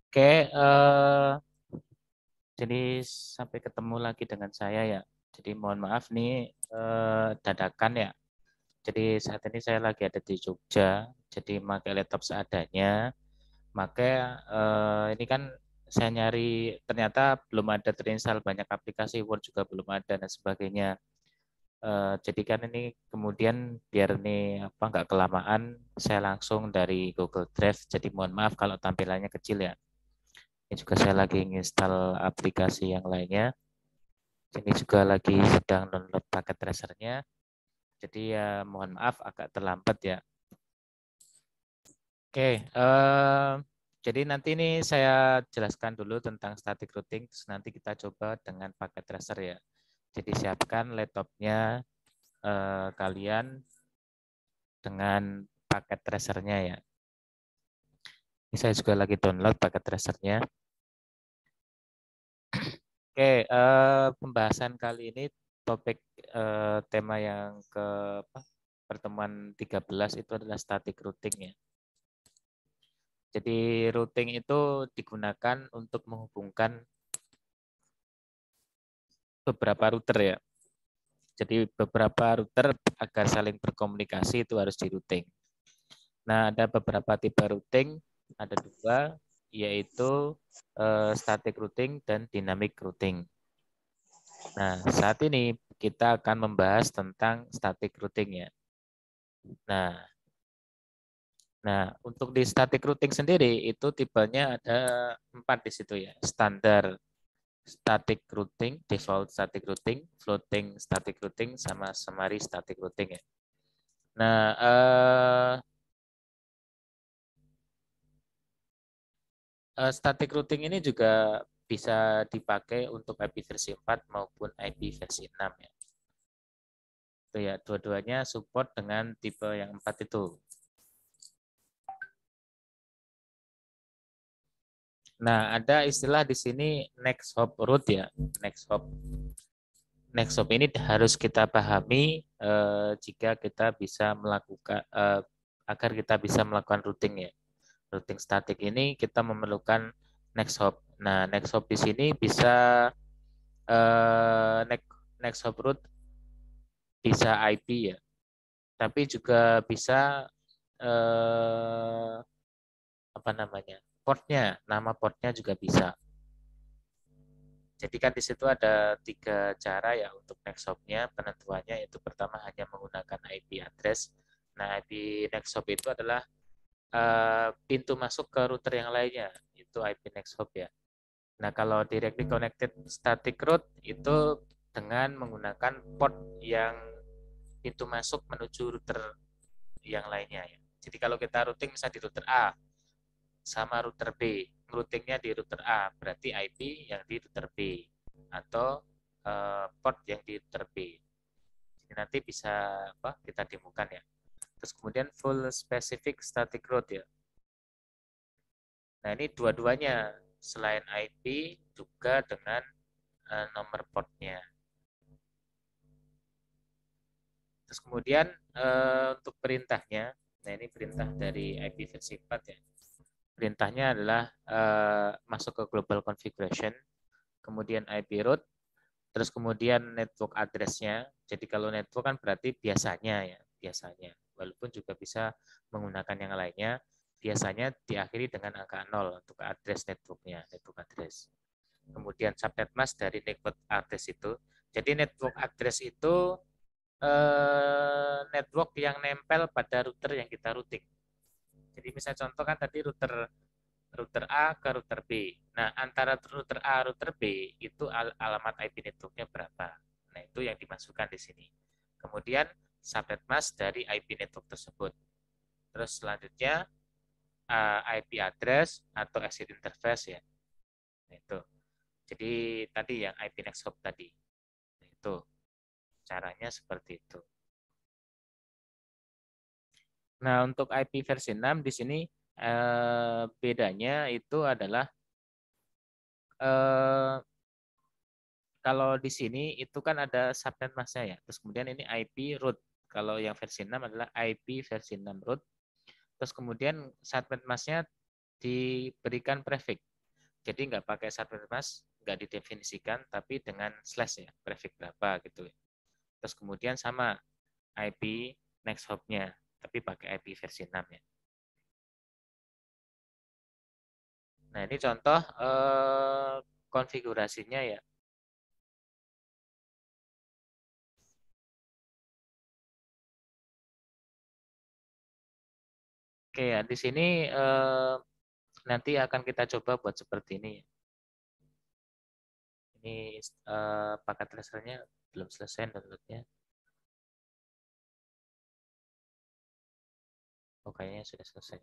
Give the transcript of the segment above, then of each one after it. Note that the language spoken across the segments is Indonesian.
Oke, jadi sampai ketemu lagi dengan saya ya. Jadi mohon maaf nih dadakan ya. Jadi saat ini saya lagi ada di Jogja, jadi pakai laptop seadanya. Maka ini kan saya nyari ternyata belum ada terinstall banyak aplikasi, Word juga belum ada dan sebagainya. Jadi kan ini kemudian biar ini apa nggak kelamaan, saya langsung dari Google Drive. Jadi mohon maaf kalau tampilannya kecil ya. Ini juga saya lagi install aplikasi yang lainnya. Ini juga lagi sedang download paket tracernya. Jadi ya mohon maaf agak terlambat ya. Oke, jadi nanti ini saya jelaskan dulu tentang static routing, terus nanti kita coba dengan paket tracer ya. Jadi siapkan laptopnya kalian dengan paket tracernya ya. Ini saya juga lagi download paket tracernya. Oke, pembahasan kali ini topik tema yang ke pertemuan 13 itu adalah static routing ya. Jadi routing itu digunakan untuk menghubungkan beberapa router ya. Jadi beberapa router agar saling berkomunikasi itu harus di routing. Nah, ada beberapa tipe routing, ada dua, yaitu static routing dan dynamic routing. Nah, saat ini kita akan membahas tentang static routing ya. Nah, untuk di static routing sendiri itu tipenya ada 4 di situ ya. Standar static routing, default static routing, floating static routing, sama summary static routing ya. Nah, static routing ini juga bisa dipakai untuk IP versi 4 maupun IP versi 6 ya. Itu ya, dua-duanya support dengan tipe yang 4 itu. Nah, ada istilah di sini next hop route ya. Next hop. Next hop ini harus kita pahami jika kita bisa melakukan agar kita bisa melakukan routing ya. Routing static ini kita memerlukan next hop. Nah, next hop di sini bisa next hop route bisa IP ya, tapi juga bisa apa namanya portnya, nama portnya juga bisa. Jadi kan di situ ada 3 cara ya untuk next hop-nya penentuannya, itu pertama hanya menggunakan IP address. Nah, IP next hop itu adalah pintu masuk ke router yang lainnya, itu IP next hop ya. Nah, kalau directly connected static route itu dengan menggunakan port yang pintu masuk menuju router yang lainnya ya. Jadi kalau kita routing misalnya di router A sama router B, routingnya di router A berarti IP yang di router B atau port yang di router B. Jadi nanti bisa kita demokan ya. Terus kemudian full specific static route ya. Nah, ini dua-duanya selain IP juga dengan nomor portnya. Terus kemudian untuk perintahnya, nah ini perintah dari IP versi 4 ya. Perintahnya adalah masuk ke global configuration, kemudian IP route, terus kemudian network address-nya. Jadi kalau network kan berarti biasanya ya, biasanya. Walaupun juga bisa menggunakan yang lainnya, biasanya diakhiri dengan angka 0 untuk address networknya, network address. Kemudian subnet mask dari network address itu. Jadi network address itu network yang nempel pada router yang kita routing. Jadi misalnya contoh kan tadi router A ke router B. Nah, antara router A router B itu alamat IP networknya berapa. Nah, itu yang dimasukkan di sini. Kemudian subnet mask dari IP network tersebut. Terus selanjutnya IP address atau exit interface ya. Nah, itu. Jadi tadi yang IP next hop tadi. Nah, itu caranya seperti itu. Nah, untuk IP versi 6 di sini bedanya itu adalah kalau di sini itu kan ada subnet masknya ya. Terus kemudian ini IP root. Kalau yang versi 6 adalah IP versi 6 root. Terus kemudian subnet masknya diberikan prefix. Jadi nggak pakai subnet mask, nggak didefinisikan, tapi dengan slash ya, prefix berapa gitu. Terus kemudian sama IP next hop-nya, tapi pakai IP versi 6 ya. Nah ini contoh konfigurasinya ya. Oke ya, di sini nanti akan kita coba buat seperti ini. Ini paket tracernya belum selesai downloadnya. Oh, kayaknya sudah selesai.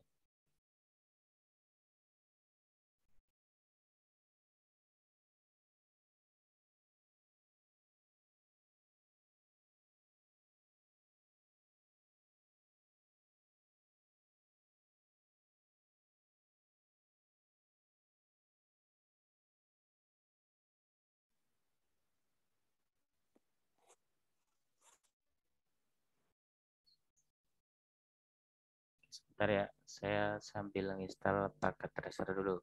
Sebentar ya, saya sambil menginstal paket tracer dulu.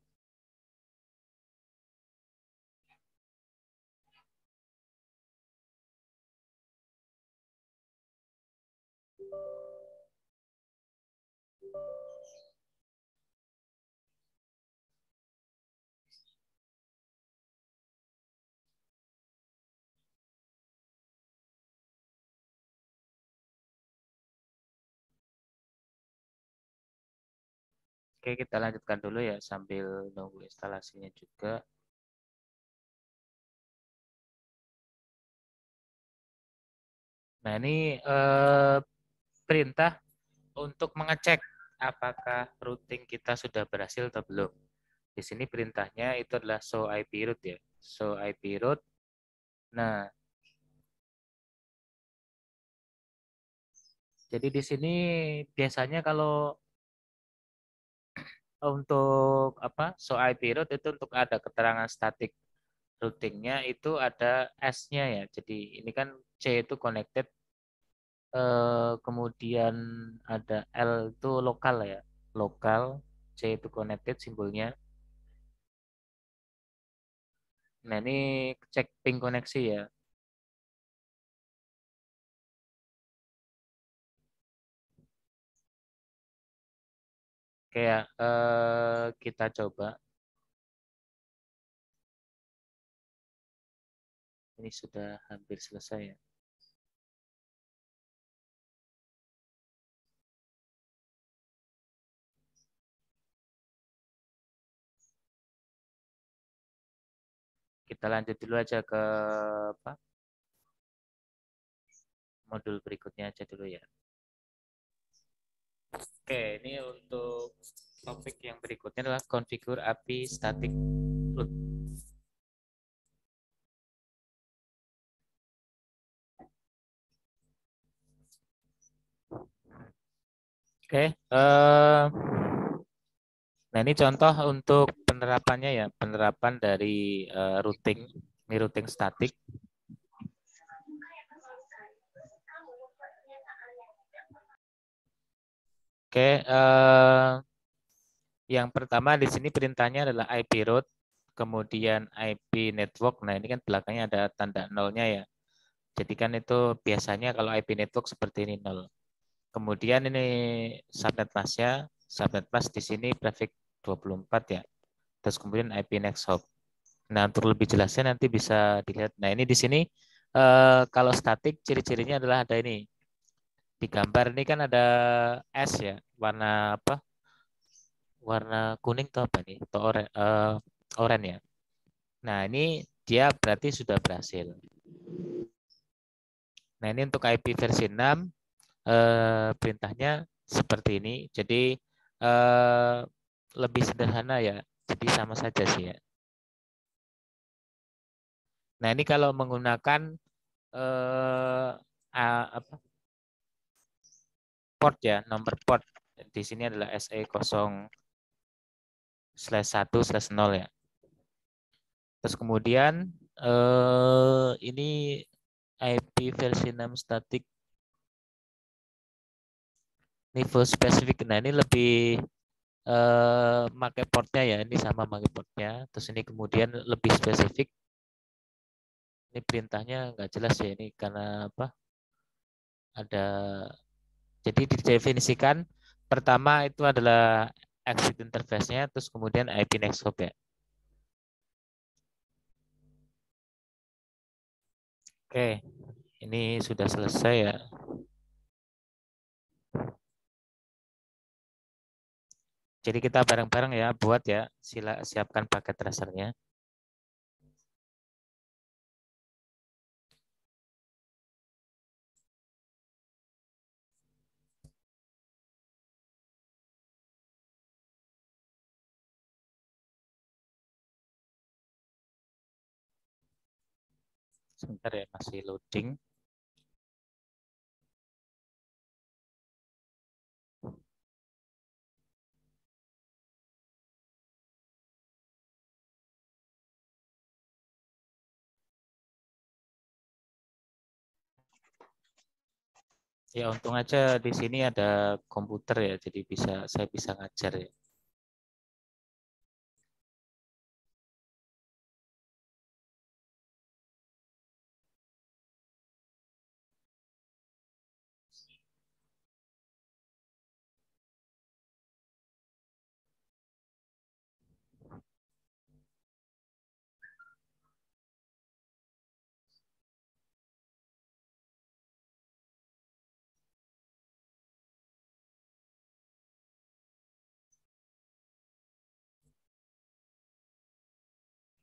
Oke, kita lanjutkan dulu ya sambil nunggu instalasinya juga. Nah, ini perintah untuk mengecek apakah routing kita sudah berhasil atau belum. Di sini perintahnya itu adalah show IP route ya. Show IP route. Nah, jadi di sini biasanya kalau untuk apa show IP route itu untuk ada keterangan statik routingnya itu ada S-nya ya. Jadi ini kan C itu connected, kemudian ada L itu lokal ya, lokal, C itu connected simbolnya. Nah ini cek ping koneksi ya. Kayak kita coba, ini sudah hampir selesai ya. Kita lanjut dulu aja ke apa modul berikutnya aja dulu ya. Oke, ini untuk topik yang berikutnya adalah configure API static root. Oke, nah ini contoh untuk penerapannya ya, penerapan dari routing, ini routing statik. Oke, yang pertama di sini perintahnya adalah IP route, kemudian IP network. Nah ini kan belakangnya ada tanda nolnya ya. Jadi kan itu biasanya kalau IP network seperti ini nol. Kemudian ini subnet masknya, subnet mask di sini prefix 24 ya. Terus kemudian IP next hop. Nah, untuk lebih jelasnya nanti bisa dilihat. Nah, ini di sini kalau statik ciri-cirinya adalah ada ini. Di gambar ini kan ada S ya, warna apa? Warna kuning atau apa nih? Atau oranye ya. Nah, ini dia berarti sudah berhasil. Nah, ini untuk IP versi 6 perintahnya seperti ini. Jadi lebih sederhana ya. Jadi sama saja sih ya. Nah, ini kalau menggunakan apa, port ya, nomor port. Di sini adalah SE0/1/0 ya. Terus kemudian ini IP versi 6 statik. Nivo spesifik. Nah ini lebih pakai portnya ya, ini sama pakai portnya. Terus ini kemudian lebih spesifik. Ini perintahnya nggak jelas ya ini karena apa? Ada. Jadi didefinisikan pertama itu adalah exit interface-nya, terus kemudian IP next hop ya. Oke, ini sudah selesai ya. Jadi kita bareng-bareng ya buat ya, siapkan paket tracernya. Sebentar ya, masih loading. Ya untung aja di sini ada komputer ya, jadi saya bisa ngajar ya.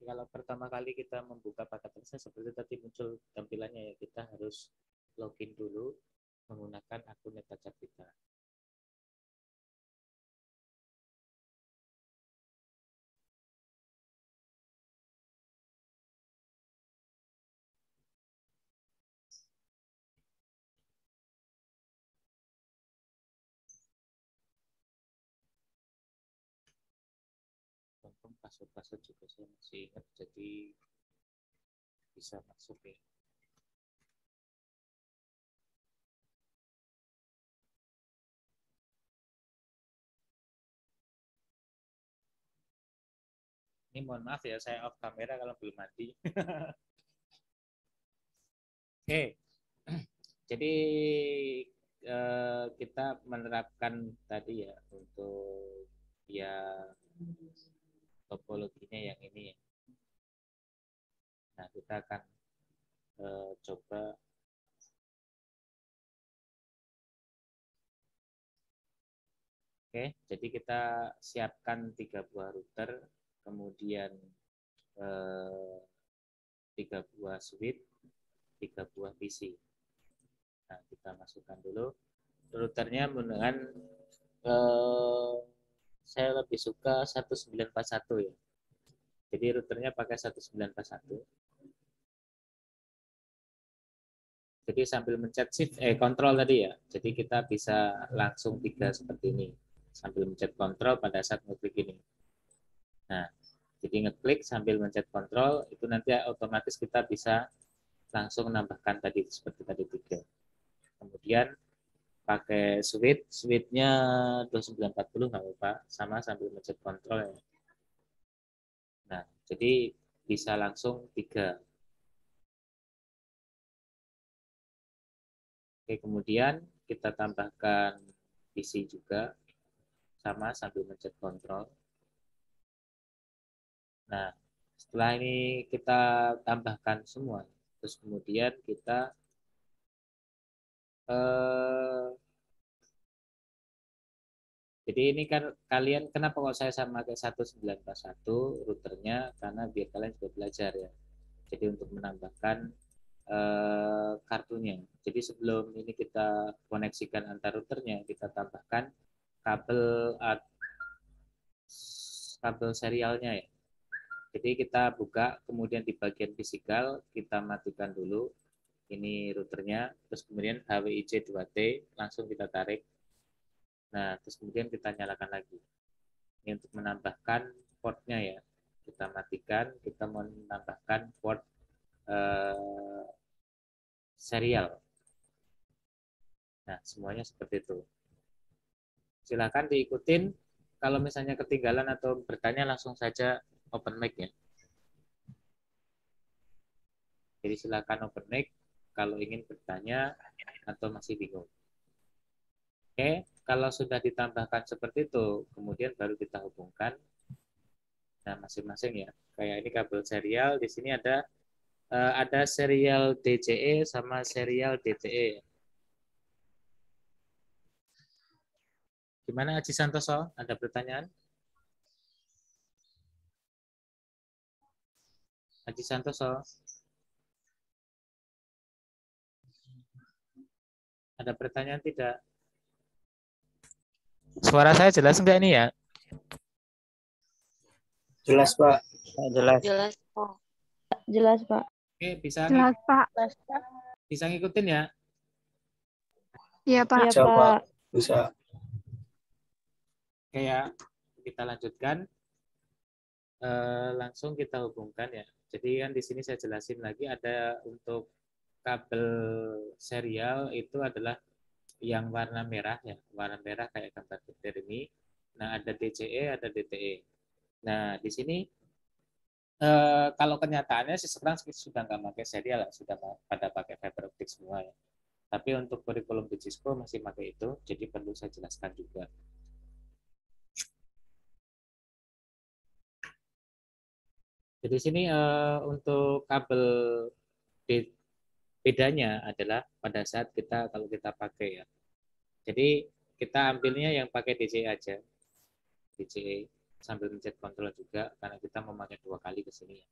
Kalau pertama kali kita membuka paket tracer seperti tadi muncul tampilannya ya, kita harus login dulu menggunakan akun NetAccount kita. Untung password juga saya masih ingat, jadi bisa masuk ya. Ini mohon maaf ya, saya off kamera kalau belum mati. Oke, jadi kita menerapkan tadi ya untuk ya topologinya yang ini ya. Nah, kita akan coba. Oke, jadi kita siapkan 3 buah router, kemudian 3 buah switch, 3 buah PC. Nah, kita masukkan dulu routernya dengan saya lebih suka 1941 ya. Jadi routernya pakai 1941. Jadi sambil mencet shift kontrol tadi ya. Jadi kita bisa langsung 3 seperti ini. Sambil mencet kontrol pada saat ngeklik ini. Nah, jadi ngeklik sambil mencet kontrol itu nanti otomatis kita bisa langsung menambahkan tadi seperti tadi 3. Kemudian pakai switch-nya 2940 nggak apa-apa, sama sambil mencet kontrol ya. Nah, jadi bisa langsung 3. Oke, kemudian kita tambahkan PC juga sama sambil mencet kontrol. Nah, setelah ini kita tambahkan semua, terus kemudian kita eh, jadi ini kan kalian kenapa kok saya sama kayak 1941 routernya, karena biar kalian juga belajar ya. Jadi untuk menambahkan kartunya. Jadi sebelum ini kita koneksikan antar routernya, kita tambahkan kabel kabel serialnya ya. Jadi kita buka, kemudian di bagian fisikal kita matikan dulu ini routernya, terus kemudian HWIJ2T langsung kita tarik. Nah, terus kemudian kita nyalakan lagi. Ini untuk menambahkan portnya ya. Kita matikan, kita menambahkan port eh, serial. Nah, semuanya seperti itu. Silakan diikutin. Kalau misalnya ketinggalan atau bertanya langsung saja open mic ya. Jadi silakan open mic kalau ingin bertanya atau masih bingung. Oke, kalau sudah ditambahkan seperti itu, kemudian baru kita hubungkan. Nah, masing-masing ya. Kayak ini kabel serial, di sini ada serial DCE sama serial DTE. Gimana Aji Santoso? Ada pertanyaan? Aji Santoso, ada pertanyaan tidak? Suara saya jelas enggak ini ya? Jelas, Pak. Jelas. Jelas, Pak. Jelas, Pak. Oke, Jelas, Pak. bisa ngikutin ya? Iya, Pak. Iya, Bisa, Pak. Pak. Bisa. Oke ya, kita lanjutkan. Langsung kita hubungkan ya. Jadi kan di sini saya jelasin lagi ada untuk kabel serial itu adalah yang warna merah ya, warna merah kayak gambar petir ini. Nah, ada DCE, ada DTE. Nah, di sini kalau kenyataannya sih sekarang sudah nggak pakai serial, sudah pada pakai fiber optik semua ya. Tapi untuk kurikulum di Cisco masih pakai itu, jadi perlu saya jelaskan juga. Jadi sini untuk kabel bedanya adalah pada saat kalau kita pakai ya. Jadi kita ambilnya yang pakai DCE aja, DCE sambil mencet kontrol juga karena kita memakai 2 kali ke sini ya.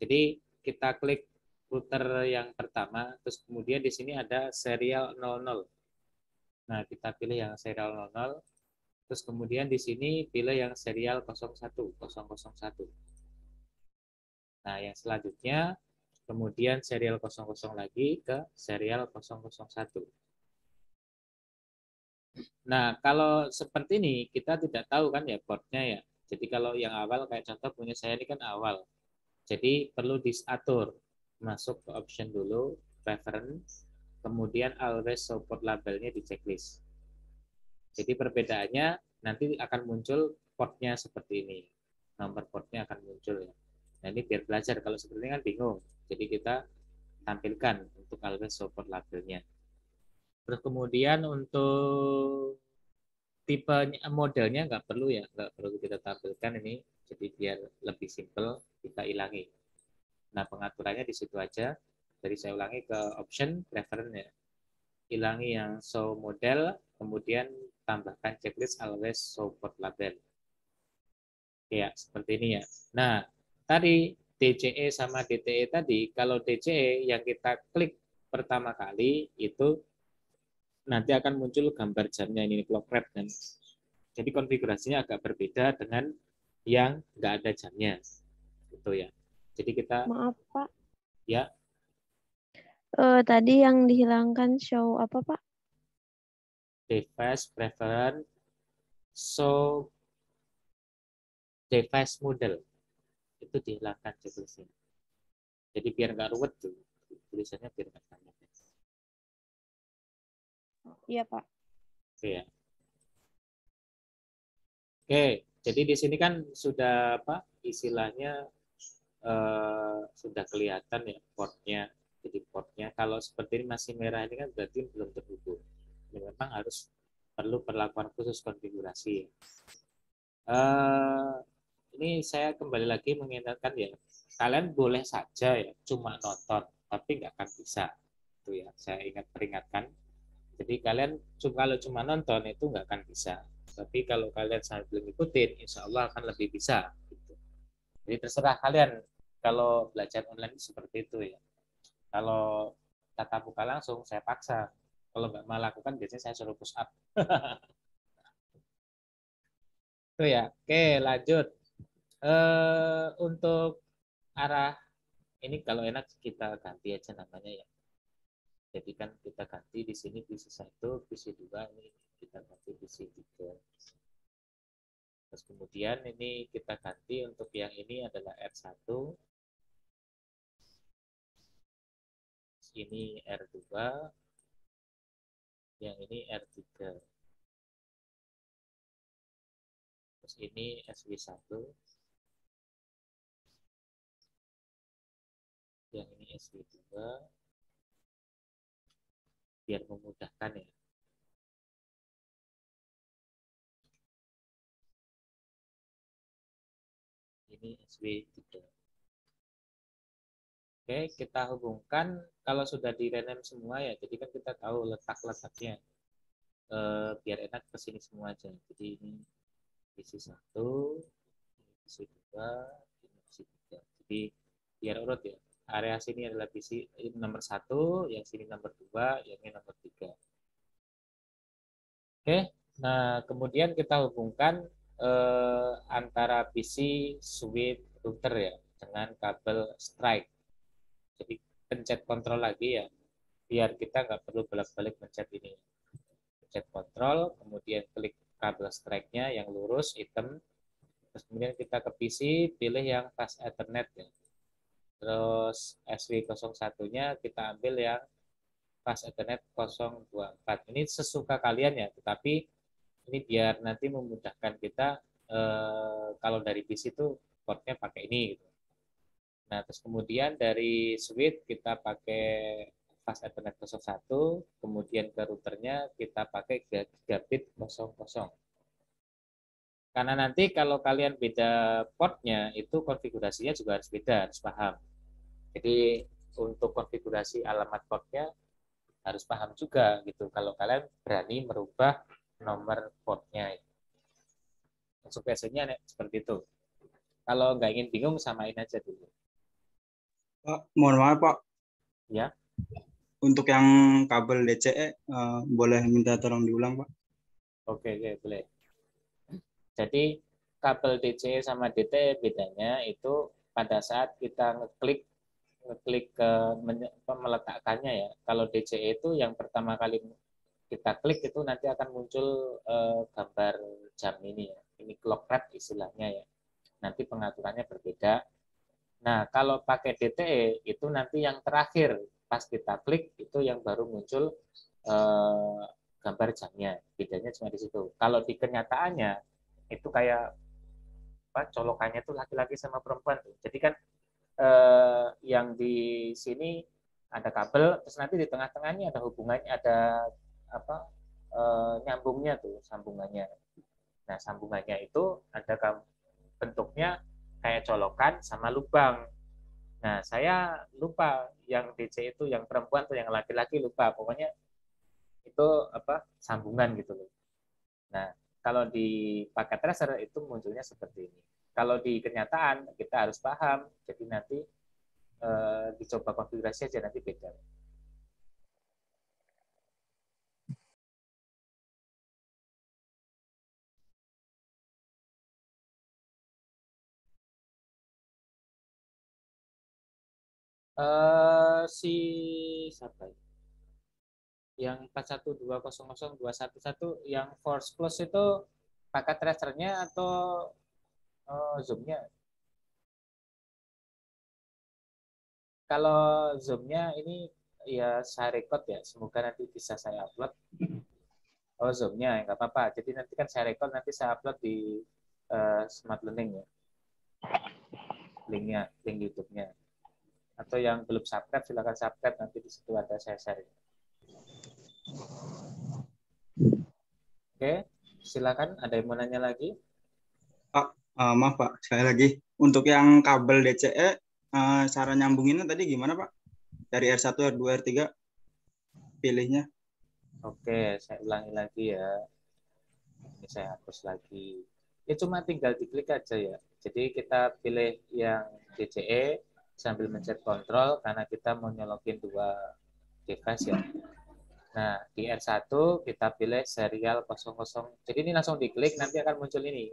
Jadi kita klik router yang pertama, terus kemudian di sini ada serial 00. Nah, kita pilih yang serial 00, terus kemudian di sini pilih yang serial 01, 001. Nah, yang selanjutnya kemudian serial 00 lagi ke serial 001. Nah, kalau seperti ini kita tidak tahu kan ya portnya ya. Jadi kalau yang awal kayak contoh punya saya ini kan awal. Jadi perlu diatur. Masuk ke option dulu, preference, kemudian always support labelnya di checklist. Jadi perbedaannya nanti akan muncul portnya seperti ini. Nomor portnya akan muncul ya. Nah, ini biar belajar. Kalau seperti ini kan bingung. Jadi kita tampilkan untuk always support labelnya. Terus kemudian untuk tipe modelnya nggak perlu ya, nggak perlu kita tampilkan ini. Jadi biar lebih simple kita hilangi. Nah, pengaturannya di situ aja. Jadi saya ulangi ke option preference ya. Hilangi yang show model, kemudian tambahkan checklist always support label. Ya, seperti ini ya. Nah, tadi DCE sama DTE tadi, kalau DCE yang kita klik pertama kali itu nanti akan muncul gambar jamnya ini clock rate kan. Jadi konfigurasinya agak berbeda dengan yang nggak ada jamnya. Gitu ya. Jadi kita Maaf, Pak. ya Tadi yang dihilangkan show apa, Pak? device preference show device model itu dihilangkan checklistnya. Jadi biar nggak ruwet tuh tulisannya biar nggak banyak. Iya, Pak. Oke ya. Oke, jadi di sini kan sudah apa istilahnya sudah kelihatan ya portnya. Jadi portnya kalau seperti ini masih merah ini kan berarti belum terhubung. Ini memang harus perlu perlakuan khusus konfigurasi. Ini saya kembali lagi mengingatkan ya, kalian boleh saja ya cuma nonton, tapi nggak akan bisa. Itu ya, saya peringatkan. Jadi kalian kalau cuma nonton itu nggak akan bisa. Tapi kalau kalian sambil ngikutin, insya Allah akan lebih bisa. Gitu. Jadi terserah kalian kalau belajar online seperti itu ya. Kalau tatap muka langsung saya paksa. Kalau nggak mau lakukan biasanya saya suruh push up. Itu ya. Oke, lanjut. Untuk arah ini kalau enak kita ganti aja namanya ya. Jadi kan kita ganti di sini PC 1, PC 2, ini kita ganti PC 3. Terus kemudian ini kita ganti untuk yang ini adalah R1. Ini R2. Yang ini R3. ini SW1, yang ini SW2, biar memudahkan ya. Ini SW3. Oke, kita hubungkan kalau sudah di rename semua ya, jadi kan kita tahu letak-letaknya. Biar enak ke sini semua aja. Jadi ini isi 1, isi 2, isi 3. Jadi biar urut ya. Area sini adalah PC nomor 1, yang sini nomor 2, yang ini nomor 3. Oke, nah kemudian kita hubungkan antara PC, switch, router ya dengan kabel strike. Jadi pencet kontrol lagi ya, biar kita nggak perlu bolak-balik mencet ini. Pencet kontrol, kemudian klik kabel strike-nya yang lurus, hitam. Terus kemudian kita ke PC, pilih yang fast Ethernet ya. Terus SW01-nya kita ambil yang fast Ethernet 024. Ini sesuka kalian ya, tetapi ini biar nanti memudahkan kita kalau dari PC itu portnya pakai ini gitu. Nah, terus kemudian dari switch kita pakai fast Ethernet 01, kemudian ke routernya kita pakai gigabit 00. Karena nanti kalau kalian beda portnya, itu konfigurasinya juga harus beda, harus paham. Jadi untuk konfigurasi alamat portnya harus paham juga gitu. Kalau kalian berani merubah nomor portnya. Untuk biasanya seperti itu. Kalau nggak ingin bingung, samain aja dulu. Pak, mohon maaf Pak. Ya. Untuk yang kabel DCE, boleh minta tolong diulang Pak? Oke, boleh. Jadi kabel DCE sama DTE bedanya itu pada saat kita ngeklik ke meletakkannya ya. Kalau DCE itu yang pertama kali kita klik itu nanti akan muncul gambar jam ini ya. Ini clock wrap istilahnya ya. Nanti pengaturannya berbeda. Nah, kalau pakai DTE itu nanti yang terakhir pas kita klik itu yang baru muncul gambar jamnya. Bedanya cuma di situ. Kalau di kenyataannya itu kayak colokannya itu laki-laki sama perempuan tuh. Jadi kan yang di sini ada kabel, terus nanti di tengah-tengahnya ada hubungannya, ada apa nyambungnya tuh, sambungannya. Nah, sambungannya itu ada bentuknya kayak colokan sama lubang. Nah, saya lupa yang DC itu yang perempuan tuh, yang laki-laki lupa. Pokoknya itu sambungan gitu loh. Nah, kalau di paket tracer itu munculnya seperti ini. Kalau di kenyataan kita harus paham. Jadi nanti dicoba konfigurasi aja nanti beda. Si siapa ya? Yang 41200 yang force close itu pakai tracernya atau zoomnya? Kalau zoomnya ini ya saya record ya, semoga nanti bisa saya upload. Oh, zoomnya nggak apa-apa. Jadi nanti kan saya record, nanti saya upload di Smart Learning ya, linknya, link YouTube-nya. Atau yang belum subscribe silakan subscribe, nanti di situ ada saya share. Oke, silakan. Ada yang mau nanya lagi? Pak, maaf Pak, sekali lagi. Untuk yang kabel DCE, cara nyambunginnya tadi gimana Pak? Dari R1, R2, R3 pilihnya? Oke, saya ulangi lagi ya. Ini saya hapus lagi. Ya cuma tinggal diklik aja ya. Jadi kita pilih yang DCE sambil mencet kontrol karena kita mau nyolokin dua device ya. Nah, di R1 kita pilih serial 00. Jadi ini langsung diklik, nanti akan muncul ini.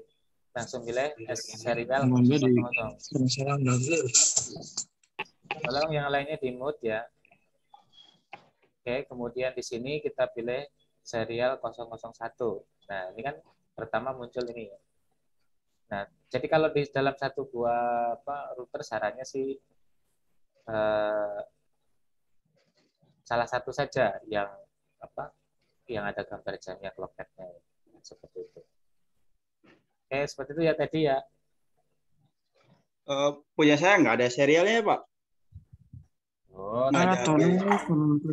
Langsung pilih serial 00. Tolong yang lainnya di mute ya. Oke, kemudian di sini kita pilih serial 001. Nah, ini kan pertama muncul ini. Nah, jadi kalau di dalam satu buah router sarannya sih salah satu saja yang ada gambar jamnya clock-nya seperti itu. Oke, seperti itu ya tadi ya. Punya saya nggak ada serialnya ya, Pak. Oh, Nggak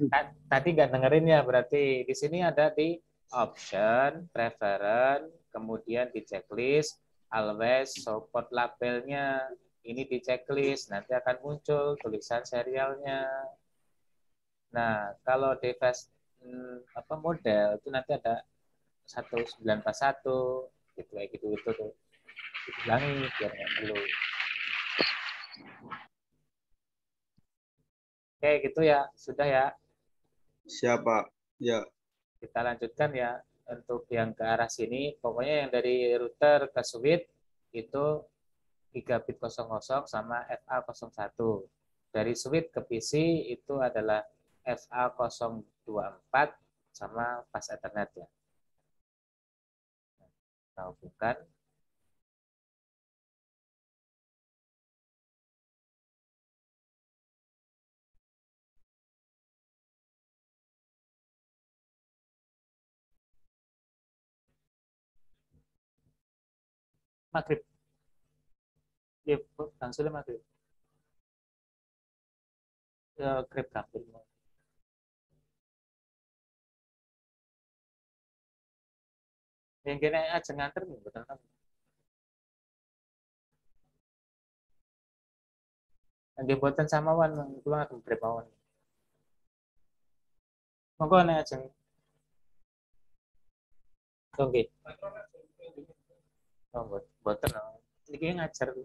ada tadi nggak dengerin ya, berarti di sini ada di option, preference, kemudian di checklist, always support labelnya. Ini di checklist, nanti akan muncul tulisan serialnya. Nah, kalau device apa model itu nanti ada 1941 gitu kayak gitu itu tuh diulangi biar nggak perlu. Oke, gitu ya. Sudah ya. siapa. Ya, Kita lanjutkan ya untuk yang ke arah sini. Pokoknya yang dari router ke switch itu gigabit 00 sama FA01. Dari switch ke PC itu adalah FA024 sama fast Ethernet ya. Kita hubungkan. Maghrib. Ya, langsung maghrib. Grab kampung. Yang kena aja nganter nih, betul kan? Yang buatan sama wan, itu aku Grab awan. Monggo nek aja. Oke. Oh, boten. Ini ngajar.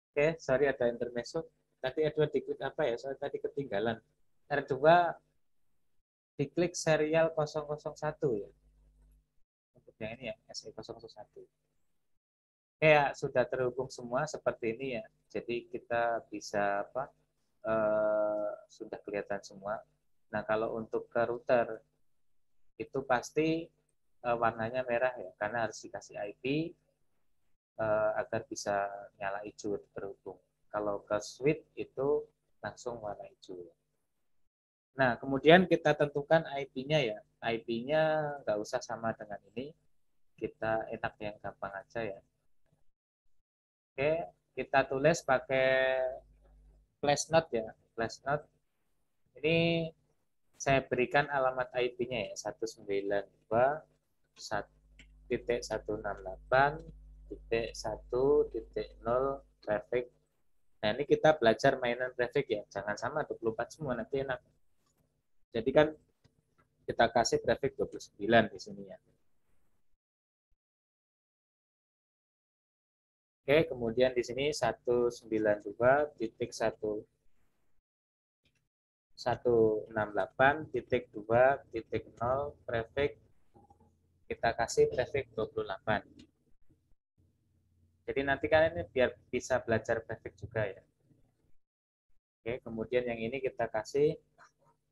Oke, sorry ada intermezzo. Tadi ada diklik apa ya? Soalnya tadi ketinggalan. R2 diklik serial 001 ya. Untuk yang ini ya, SE001. Kayak sudah terhubung semua seperti ini ya. Jadi kita bisa apa? Sudah kelihatan semua. Nah, kalau untuk ke router itu pasti warnanya merah ya, karena harus dikasih IP agar bisa nyala hijau terhubung. Kalau ke switch itu langsung warna hijau. Nah, kemudian kita tentukan IP-nya ya. IP-nya nggak usah sama dengan ini. Kita enak yang gampang aja ya. Oke, kita tulis pakai flash note ya. Flash note. Ini saya berikan alamat IP-nya ya. 192.168.1.0 traffic. Nah, ini kita belajar mainan traffic ya. Jangan sama 24 semua, nanti enak. Jadi kan kita kasih traffic 29 di sini ya. Oke, kemudian di sini 192.168.2.0 traffic kita kasih traffic 28. Jadi nanti kalian ini biar bisa belajar traffic juga ya. Oke, kemudian yang ini kita kasih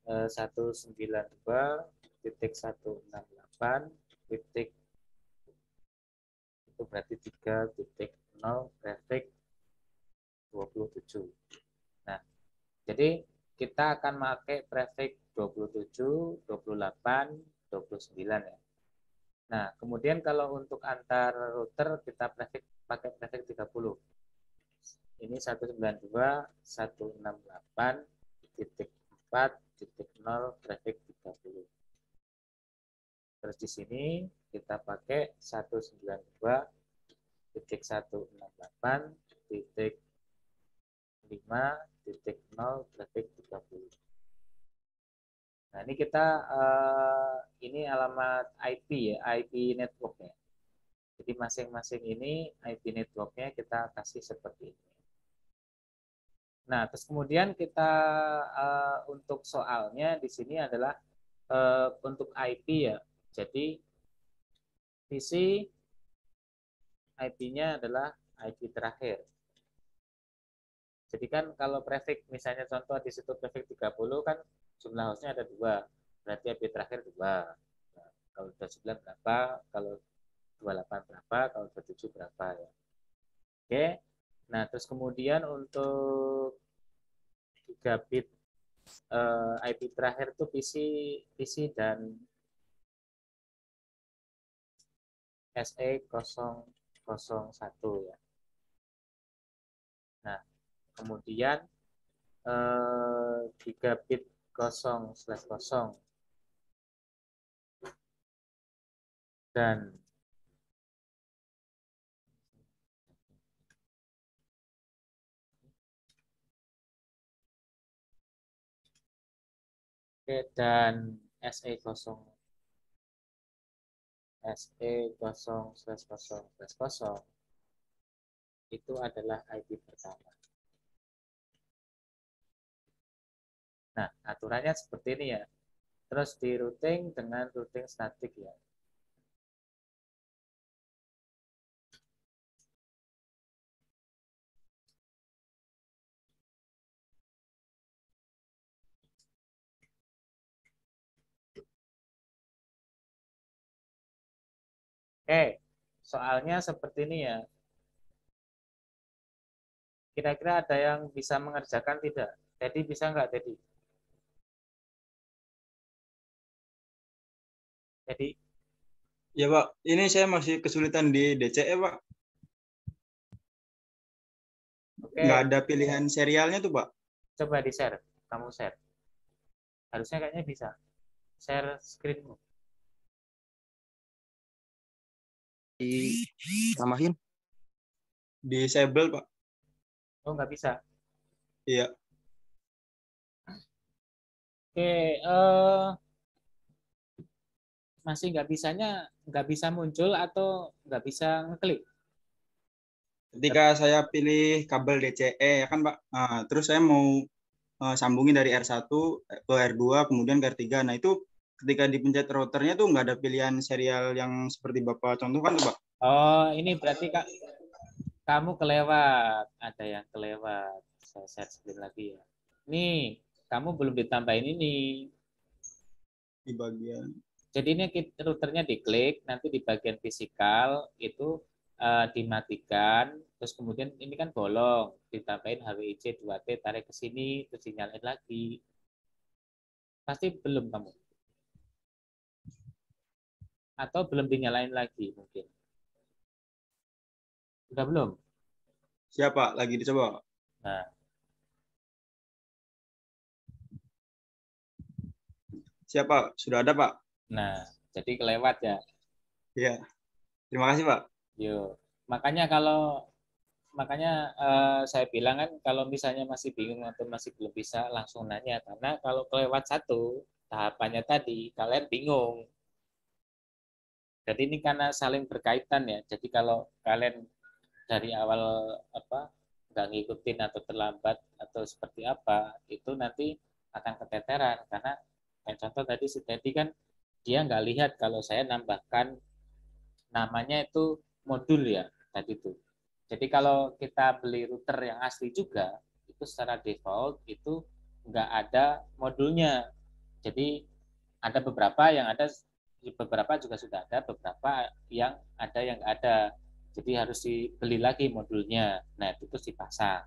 192.168 itu berarti 3.0 traffic 27. Nah, jadi kita akan pakai traffic 27, 28, 29 ya. Nah, kemudian kalau untuk antar router kita pakai traffic 30. Ini 192.168.4.0 traffic 30. Terus di sini kita pakai 192.168.5.0 traffic 30. Nah, ini kita ini alamat IP ya, IP networknya. Jadi masing-masing ini IP networknya kita kasih seperti ini. Nah, terus kemudian kita untuk soalnya di sini adalah untuk IP ya. Jadi PC IP-nya adalah IP terakhir. Jadi kan kalau prefix misalnya contoh di situ prefix 30 kan jumlah hostnya ada 2. Berarti IP terakhir 2. Nah, kalau 29 berapa, kalau 28 berapa, kalau 27 berapa ya. Oke. Nah, terus kemudian untuk gigabit IP terakhir tuh PC dan SE001 ya. Nah, kemudian gigabit 0/0 dan SE0 SE0/0/0 itu adalah IP pertama. Nah, aturannya seperti ini ya. Terus di routing dengan routing statik ya. Oke, soalnya seperti ini ya. Kira-kira ada yang bisa mengerjakan tidak? Jadi bisa nggak, Jadi? Jadi, Ya Pak, ini saya masih kesulitan di DCE Pak. oke, Nggak ada pilihan serialnya tuh Pak. coba di-share. Kamu share. Harusnya kayaknya bisa. Share screenmu. Tambahin. Disable Pak. Oh, nggak bisa. Iya. Oke, masih nggak bisa muncul atau nggak bisa ngeklik. Ketika saya pilih kabel DCE ya kan Pak. Nah, terus saya mau sambungin dari R1 ke R2 kemudian ke R3. Nah, itu ketika dipencet routernya tuh nggak ada pilihan serial yang seperti Bapak contohkan tuh Pak. Oh, ini berarti Kak, kamu kelewat. Ada yang kelewat. Saya share screen lagi ya. Nih, kamu belum ditambahin ini. Di bagian Jadi ini routernya diklik, nanti di bagian fisikal itu dimatikan, terus kemudian ini kan bolong, ditambahin HWIC 2T, tarik ke sini, terus dinyalain lagi. Pasti belum kamu. Atau belum dinyalain lagi mungkin. Udah belum? siapa lagi dicoba Pak? Nah, Siapa? Sudah ada Pak? nah, jadi kelewat ya. Iya. Terima kasih Pak. Yuk. Makanya saya bilang kan kalau misalnya masih bingung atau masih belum bisa langsung nanya, karena kalau kelewat satu tahapannya tadi kalian bingung. Jadi ini karena saling berkaitan ya. Jadi kalau kalian dari awal apa nggak ngikutin atau terlambat atau seperti apa, itu nanti akan keteteran karena kayak contoh tadi si Teddy kan dia nggak lihat kalau saya nambahkan namanya itu modul ya tadi itu. Jadi kalau kita beli router yang asli juga itu secara default itu nggak ada modulnya. Jadi ada beberapa juga sudah ada, beberapa yang nggak ada. Jadi harus dibeli lagi modulnya. Nah itu terus dipasang.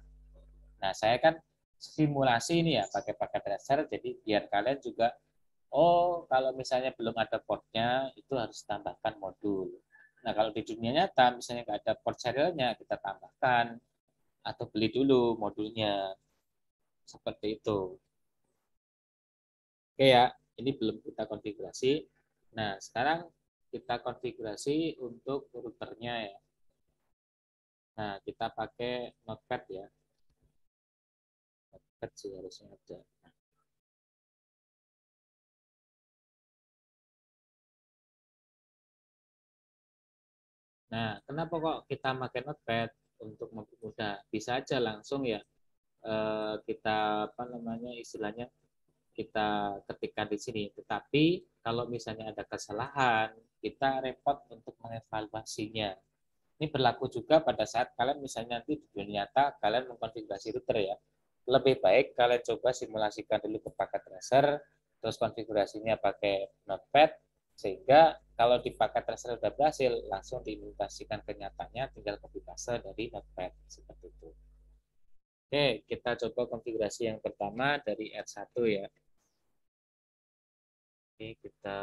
Nah saya kan simulasi ini ya pakai paket tracer. Jadi biar kalian juga kalau misalnya belum ada portnya itu harus tambahkan modul. Nah kalau di dunia nyata misalnya nggak ada port serialnya kita tambahkan atau beli dulu modulnya seperti itu. Oke ya, ini belum kita konfigurasi. Nah sekarang kita konfigurasi untuk routernya ya. Nah kita pakai Notepad ya. Notepad sih harusnya ada. Nah, kenapa kok kita pakai Notepad untuk mempermudah? Bisa aja langsung ya kita apa namanya istilahnya kita ketikkan di sini. Tetapi kalau misalnya ada kesalahan, kita repot untuk mengevaluasinya. Ini berlaku juga pada saat kalian misalnya nanti di dunia nyata kalian mengkonfigurasi router ya. Lebih baik kalian coba simulasikan dulu ke paket tracer, terus konfigurasinya pakai Notepad, sehingga kalau di paket tracer sudah berhasil, langsung diimplementasikan ke nyatanya, tinggal copy paste dari Notepad seperti itu. Oke, kita coba konfigurasi yang pertama dari R1 ya. Oke, kita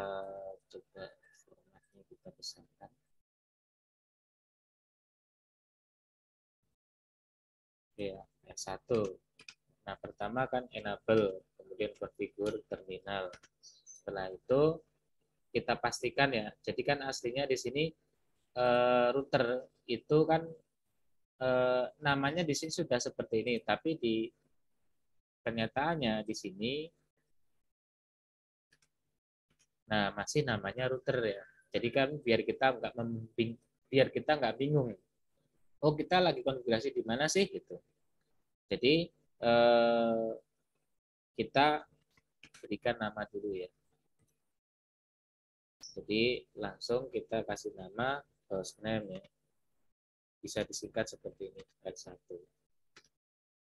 coba formatnya kita besarkan. Ya, S1. Nah, pertama kan enable, kemudian configure terminal. Setelah itu kita pastikan ya. Jadi kan aslinya di sini router itu kan namanya di sini sudah seperti ini, tapi di kenyataannya di sini nah masih namanya router ya. Jadi kan biar kita nggak bingung. Oh, kita lagi konfigurasi di mana sih gitu. Jadi kita berikan nama dulu ya. Jadi langsung kita kasih nama hostname ya. Bisa disingkat seperti ini, R1.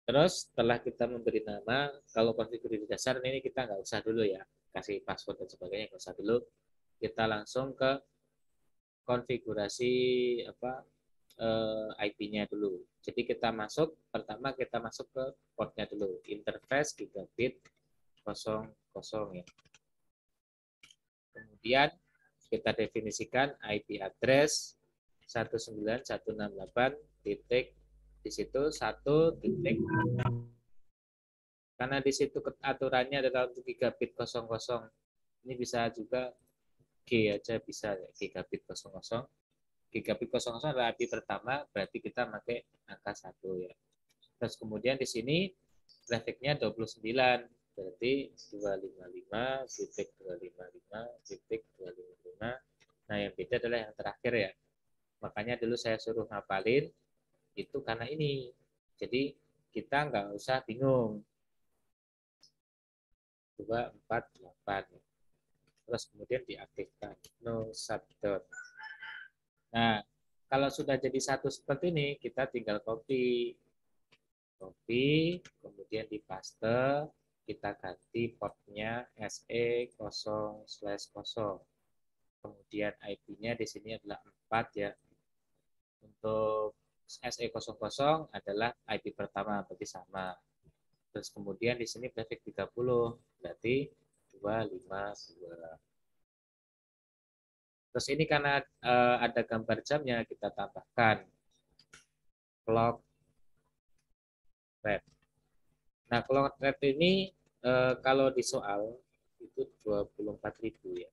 Terus setelah kita memberi nama, kalau konfigurasi dasar ini kita nggak usah dulu ya, kasih password dan sebagainya nggak usah dulu. Kita langsung ke konfigurasi IP-nya dulu. Jadi pertama kita masuk ke portnya dulu, interface gigabit 00 ya. Kemudian kita definisikan IP address 19168 titik di situ 1 titik karena di situ aturannya adalah untuk gigabit 00. Ini bisa juga G aja bisa ya, gigabit 00. Gigabit 00 adalah IP pertama, berarti kita pakai angka 1 ya. Terus kemudian di sini trafficnya 29, berarti 255.255.255. Nah, yang beda adalah yang terakhir ya. Makanya dulu saya suruh ngapalin itu karena ini. Jadi kita nggak usah bingung. 248. Terus kemudian diaktifkan. No subdot. Nah, kalau sudah jadi satu seperti ini, kita tinggal copy, kemudian dipaste, kita ganti portnya SE0/0. Kemudian IP-nya di sini adalah 4 ya. Untuk SE00 adalah IP pertama, berarti sama. Terus kemudian di sini prefix 30, berarti 252. Terus ini karena ada gambar jamnya, kita tambahkan clock rate. Nah, clock rate ini kalau di soal itu 24.000 ya.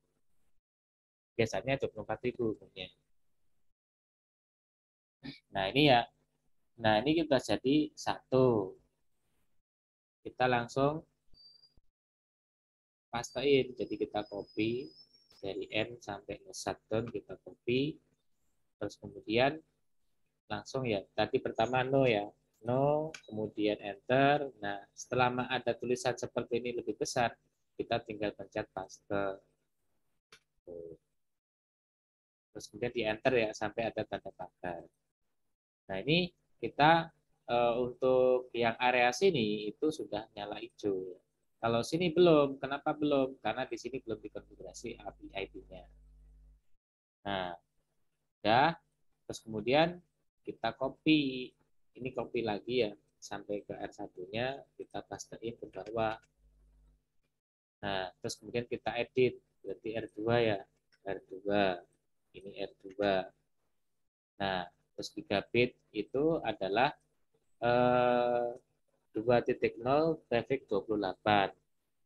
Biasanya 24.000 umumnya. Nah, ini ya. Nah, ini kita jadi 1. Kita langsung pastein. Jadi kita copy dari N sampai shutdown, kita copy. Terus kemudian langsung ya. Tadi pertama no ya. No, kemudian enter. Nah, setelah ada tulisan seperti ini lebih besar, kita tinggal pencet paste. Terus kemudian di enter ya sampai ada tanda pagar. Nah, ini kita untuk yang area sini itu sudah nyala hijau. Kalau sini belum, kenapa belum? Karena di sini belum dikonfigurasi IP-nya. Nah, ya. Terus kemudian kita copy. Ini copy lagi ya sampai ke R1-nya, kita pastein ke bawah. Nah, terus kemudian kita edit, berarti R2 ya. R2. Ini R2. Nah, terus gigabit itu adalah 2.0 traffic 28.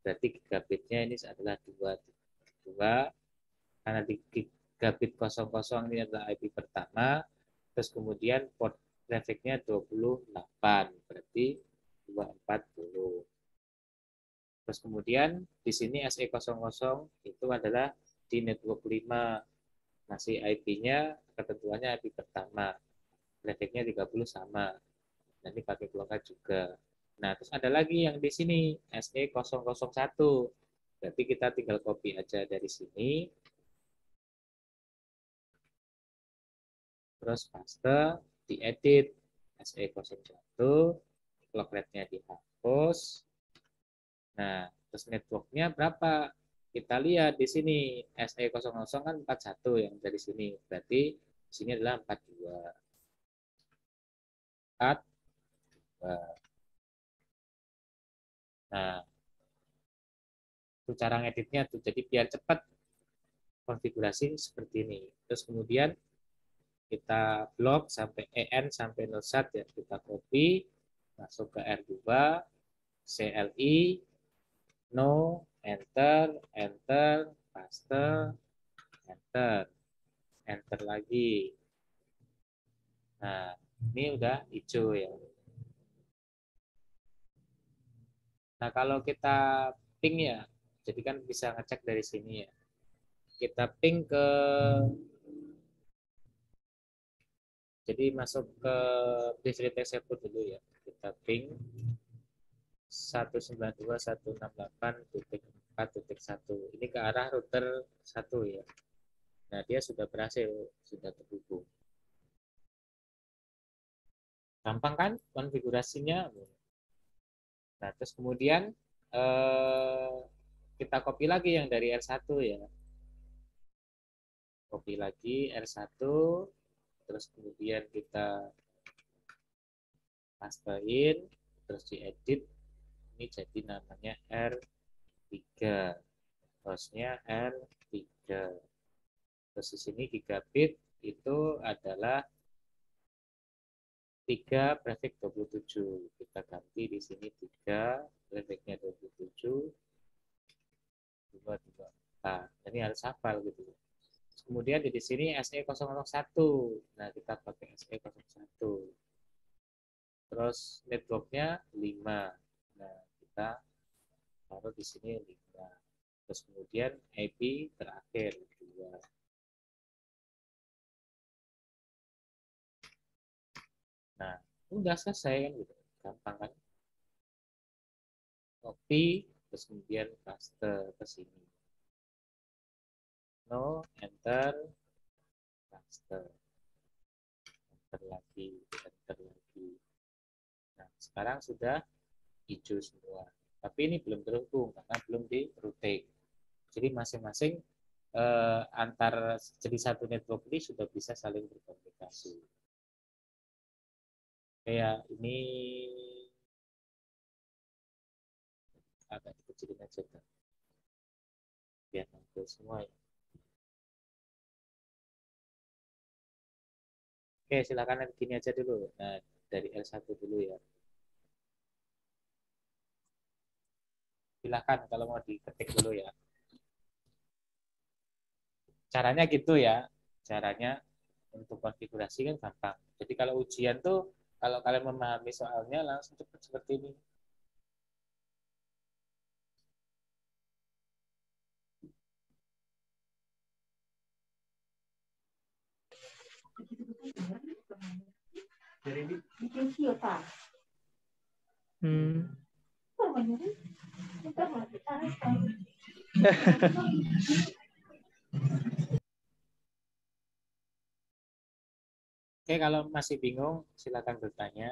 Berarti gigabitnya ini adalah 2 karena di gigabit 00 ini adalah IP pertama, terus kemudian port trafficnya 28, berarti 240. Terus kemudian di sini SE00 itu adalah di network 5, masih IP-nya ketentuannya IP pertama, trafficnya 30 sama. Nah, ini pakai blokat juga. Nah, terus ada lagi yang di sini SE001. Berarti kita tinggal copy aja dari sini. Terus paste, diedit SE01, clock rate-nya dihapus. Nah, terus network-nya berapa? Kita lihat di sini SE00 kan 41 yang dari sini. Berarti di sini adalah 42. 42. Nah, itu cara ngeditnya tuh. Jadi biar cepat konfigurasi seperti ini. Terus kemudian kita blok sampai EN sampai 01 ya, kita copy, Masuk ke R2, CLI, no, enter, enter, paste, enter, enter lagi. Nah, ini udah hijau ya. Nah, kalau kita ping ya, jadi kan bisa ngecek dari sini ya. Kita ping ke, jadi masuk ke Privilege Execute dulu ya. Kita ping 192.168.4.1. Ini ke arah router 1 ya. Nah, dia sudah berhasil, sudah terhubung. Gampang kan konfigurasinya? Nah, terus kemudian kita copy lagi yang dari R1 ya. Copy lagi R1, terus kemudian kita pastein, terus diedit. Ini jadi namanya R3. Hostnya R3. Terus di sini gigabit itu adalah 3 prefix 27. Kita ganti di sini 3, prefixnya 27, 224. Ini harus hafal gitu. Kemudian di sini SE001. Nah, kita pakai SE01. Terus networknya 5. Nah, kita taruh di sini 5. Terus kemudian IP terakhir 2. Nah, udah selesai kan gitu. Gampang kan? Copy, terus kemudian paste ke sini. No, enter, paste. Enter lagi, enter lagi. Nah, sekarang sudah hijau semua. Tapi ini belum terhubung karena belum di routing. Jadi masing-masing antar jadi satu network ini sudah bisa saling berkomunikasi. Kayak ini agak dikecilin aja kan. Biar nampil semua ya. Oke, silakan gini aja dulu. Nah, dari L1 dulu ya. Silakan kalau mau diketik dulu ya. Caranya gitu ya. Caranya untuk konfigurasi kan gampang. Jadi kalau ujian tuh, kalau kalian memahami soalnya langsung cepat seperti ini. Oke, kalau masih bingung, silakan bertanya.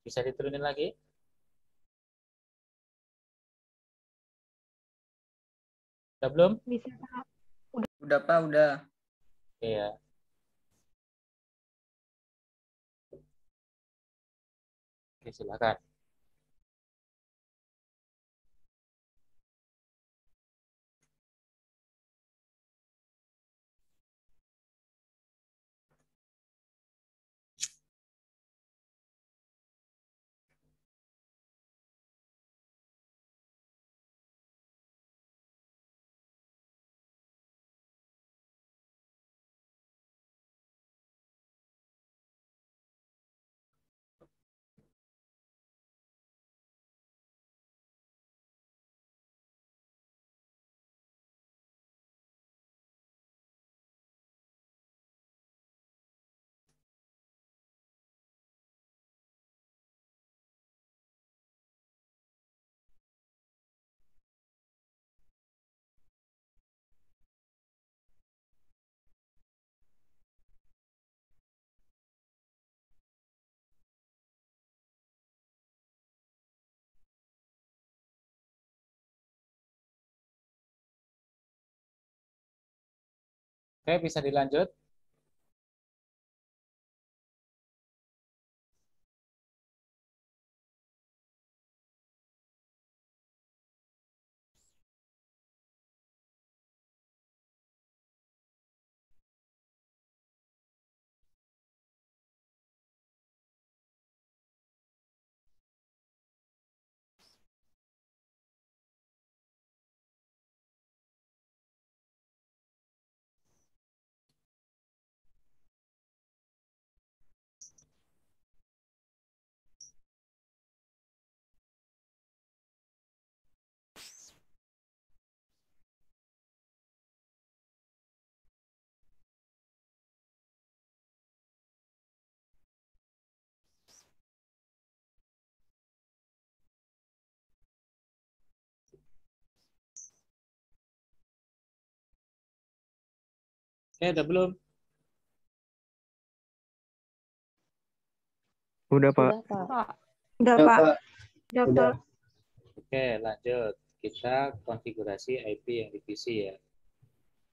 Bisa diturunin lagi? Udah belum? Bisa, Pak. Udah Pak, udah. Iya. Oke, silakan. Oke, bisa dilanjut. Oke, udah belum? Udah, Pak. Sudah, Pak. Pak. Udah, Pak. Udah, Pak. Oke, lanjut. Kita konfigurasi IP yang di PC ya.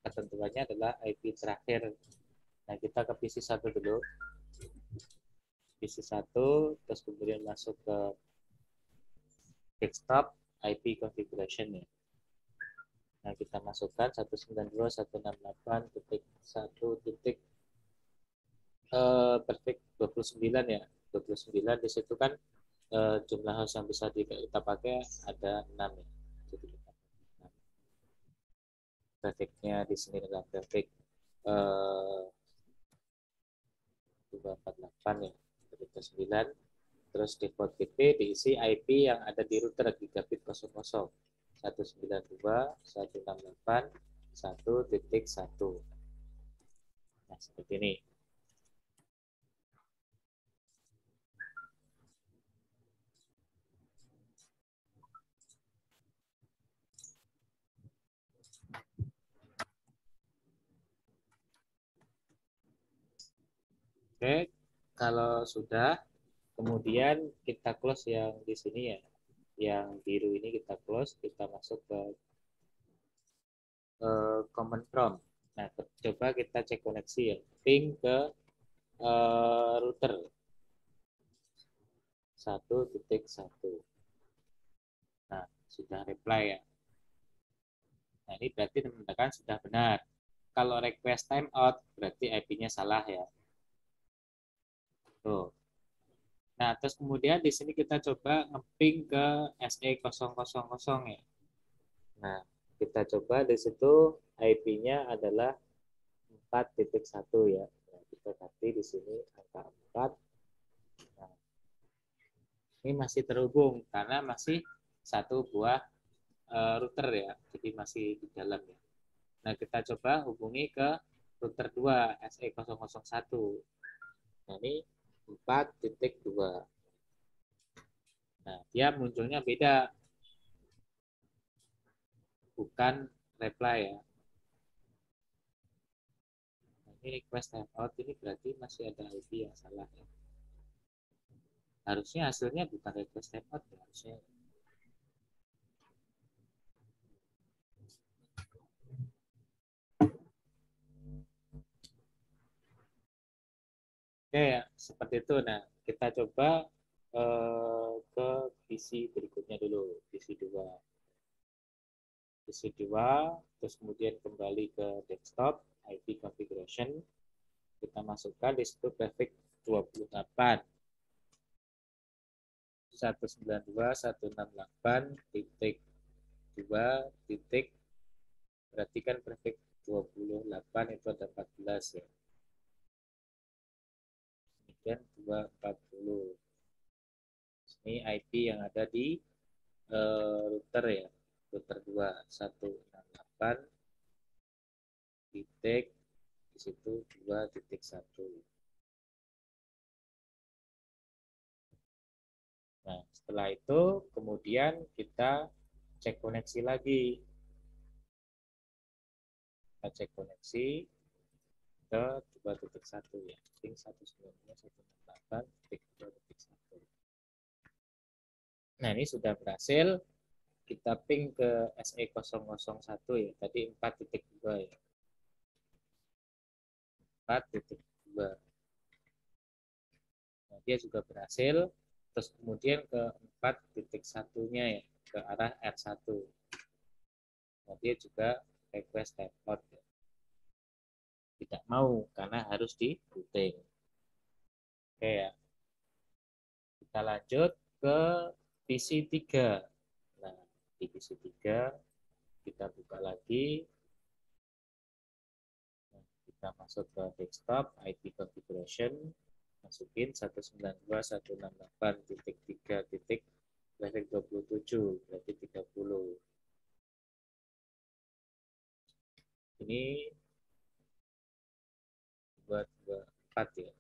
Ketentuannya adalah IP terakhir. Nah, kita ke PC 1 dulu. PC 1, terus kemudian masuk ke desktop IP configuration ya. Nah, kita masukkan 192.168.1 titik perfect 29 ya. 29 di situ kan jumlah host yang bisa kita pakai ada 6 ya. Jadi kita grafiknya di sini adalah grafik 248 ya. 29. Terus default IP diisi IP yang ada di router gigabit 00 192.168.1.1. Nah, seperti ini. Oke, kalau sudah, kemudian kita close yang di sini ya. Yang biru ini kita close, kita masuk ke command prompt. Nah, coba kita cek koneksi ya. Ping ke router 1.1. Nah, sudah reply ya. Nah, ini berarti menandakan sudah benar. Kalau request timeout, berarti IP-nya salah ya. Tuh. Nah, terus kemudian di sini kita coba ngeping ke SE000 ya. Nah, kita coba di situ IP-nya adalah 4.1 ya. Nah, kita ganti di sini angka 4. Nah, ini masih terhubung karena masih satu buah router ya. Jadi masih di dalam ya. Nah, kita coba hubungi ke router 2 SE001. Nah, ini 4.2. Nah, dia munculnya beda. Bukan reply ya. Nah, ini request timeout ini berarti masih ada IP yang salah ya. Harusnya hasilnya bukan request timeout ya, harusnya. Oke ya, seperti itu. Nah, kita coba ke PC berikutnya dulu, PC 2. PC 2, terus kemudian kembali ke desktop, IP configuration. Kita masukkan di situ prefix 28. 192.168.2 titik, berarti kan prefix 28 itu ada 14 ya. Kemudian 240. Ini IP yang ada di router ya. Router 2.168 titik di situ 2.1. Nah, setelah itu kemudian kita cek koneksi lagi. Kita cek koneksi ke 2.1 ya. Ping 192.168.2.1. Nah, ini sudah berhasil. Kita ping ke SE001 ya. Tadi 4.2 ya. 4.2. Nah, dia juga berhasil. Terus kemudian ke 4.1-nya ya, ke arah R1. Nah, dia juga request timeout ya. Tidak mau karena harus di routing. Oke ya. Kita lanjut ke PC 3. Nah, di PC 3 kita buka lagi. Nah, kita masuk ke desktop, IP configuration, masukin 192.168.3. Prefix 27, berarti 30. Ini 224 ya.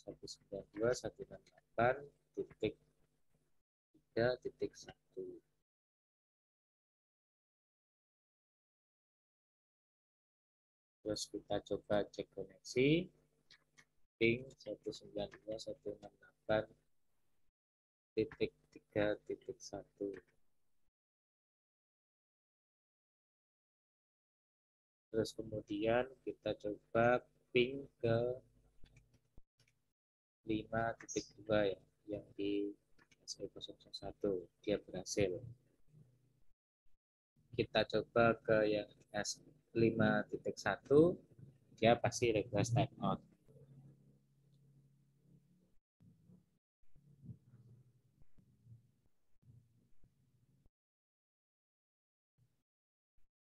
192.168.3.1. Terus kita coba cek koneksi. Ping 192.168.3.1. Terus kemudian kita coba ping ke 5.2 ya, yang di SE001. Dia berhasil. Kita coba ke yang S5.1, dia pasti request timeout.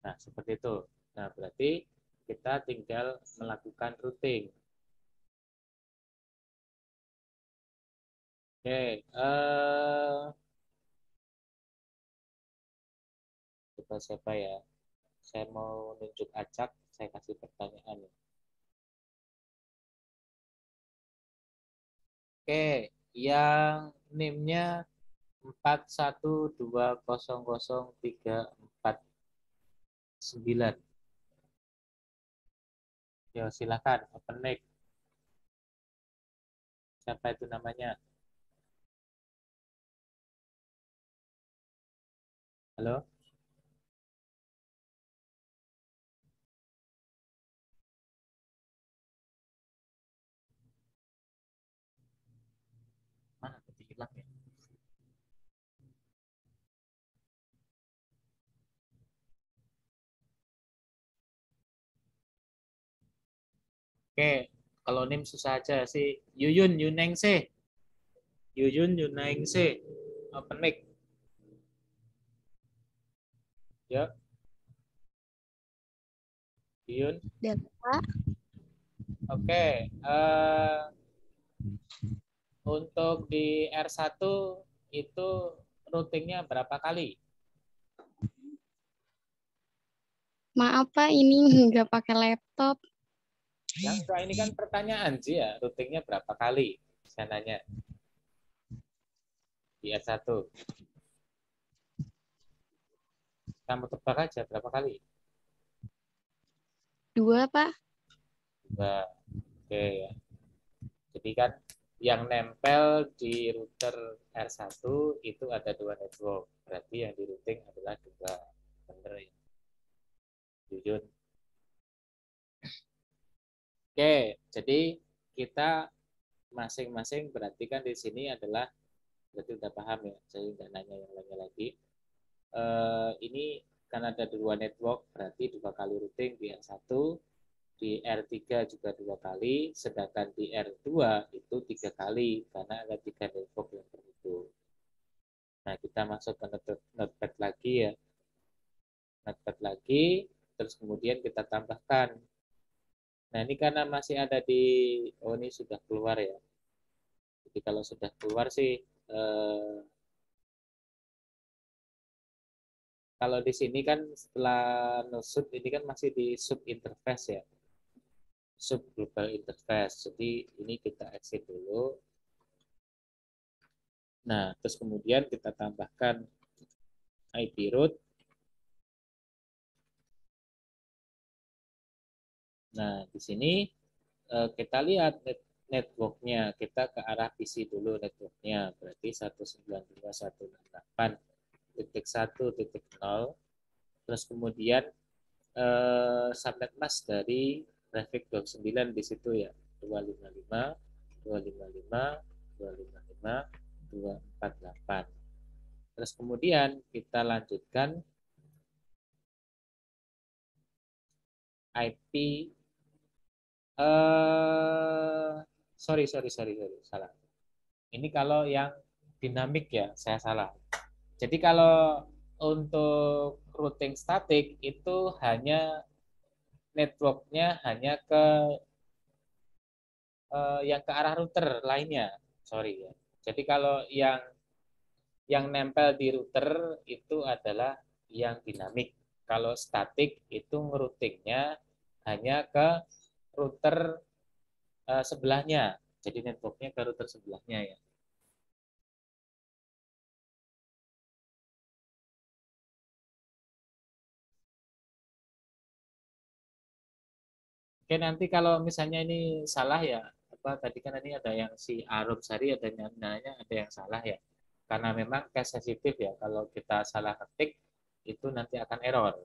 Nah, seperti itu. Nah, berarti kita tinggal melakukan routing. Oke, coba siapa ya? Saya mau nunjuk acak, saya kasih pertanyaan. Oke, yang NIM-nya 41200349. Ya, silakan open mic. Siapa itu namanya? Halo? Mana tadi hilang ya? Oke, kalau NIM susah aja sih. Yuyun Yunengse. Yuyun Yunengse. Open mic. Ya. Yuyun. Delta. Oke. Untuk di R1 itu routingnya berapa kali? Maaf Pak, ini nggak pakai laptop. Ya enggak, ini kan pertanyaan sih ya. Routingnya berapa kali? Saya nanya. Di R1. Kamu tebak aja berapa kali? 2 Pak. 2. Oke ya. Jadi kan yang nempel di router R1 itu ada 2 network. Berarti yang di routing adalah 2. Bener ya. Jujur. Oke, jadi kita masing-masing berarti kan di sini adalah, berarti udah paham ya, saya nggak nanya yang lainnya lagi. Ini kan ada 2 network, berarti 2 kali routing di R1, di R3 juga 2 kali, sedangkan di R2 itu 3 kali, karena ada 3 network yang terhubung. Nah, kita masuk ke notepad lagi ya. Notepad lagi, terus kemudian kita tambahkan. Nah, ini karena masih ada di, oh ini sudah keluar ya. Jadi kalau sudah keluar sih, kalau di sini kan setelah no sub ini kan masih di sub interface ya. Sub global interface. Jadi ini kita exit dulu. Nah, terus kemudian kita tambahkan IP root. Nah, di sini kita lihat networknya. Kita ke arah PC dulu networknya. Berarti 192.168.1.0. Terus kemudian subnet mask dari traffic 29 di situ ya. 255, 255, 255, 248. Terus kemudian kita lanjutkan IP sorry, salah. Ini kalau yang dinamik ya, saya salah. Jadi kalau untuk routing statik itu hanya networknya hanya ke yang ke arah router lainnya, sorry ya. Jadi kalau yang nempel di router itu adalah yang dinamik. Kalau statik itu ngeroutingnya hanya ke router sebelahnya. Jadi networknya ke router sebelahnya ya. Oke, nanti kalau misalnya ini salah ya, apa tadi kan ini ada yang si Arum Sari ada yang nanya ada yang salah ya. Karena memang case sensitif ya, kalau kita salah ketik itu nanti akan error.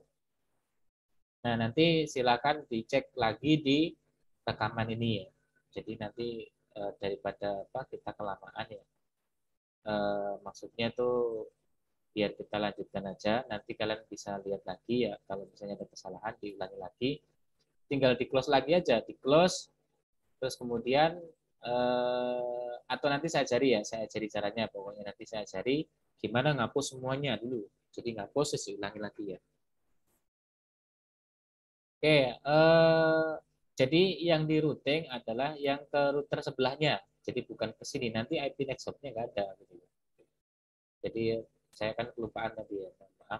Nah, nanti silakan dicek lagi di rekaman ini ya. Jadi nanti daripada apa kita kelamaan ya. Maksudnya tuh biar kita lanjutkan aja, nanti kalian bisa lihat lagi ya, kalau misalnya ada kesalahan diulangi lagi, tinggal di close lagi aja, di close, terus kemudian atau nanti saya ajari ya, saya ajari caranya, pokoknya nanti saya ajari gimana ngapus semuanya dulu, jadi ngapus terus diulangi lagi ya. Oke, jadi yang di routing adalah yang ke router sebelahnya, jadi bukan ke sini, nanti IP next hop-nya nggak ada gitu. Jadi saya kan kelupaan tadi ya, maaf.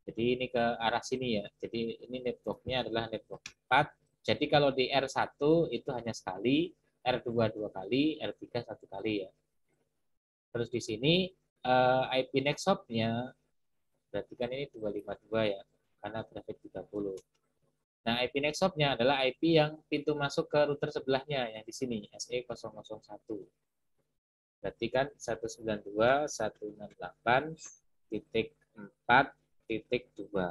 Jadi ini ke arah sini ya. Jadi ini networknya adalah network 4. Jadi kalau di R1 itu hanya sekali, R2 dua kali, R3 satu kali ya. Terus di sini IP next hop-nya berarti kan ini 252 ya, karena traffic 30. Nah, IP next hop-nya adalah IP yang pintu masuk ke router sebelahnya yang di sini, SE001. Berarti kan 192.168.4.2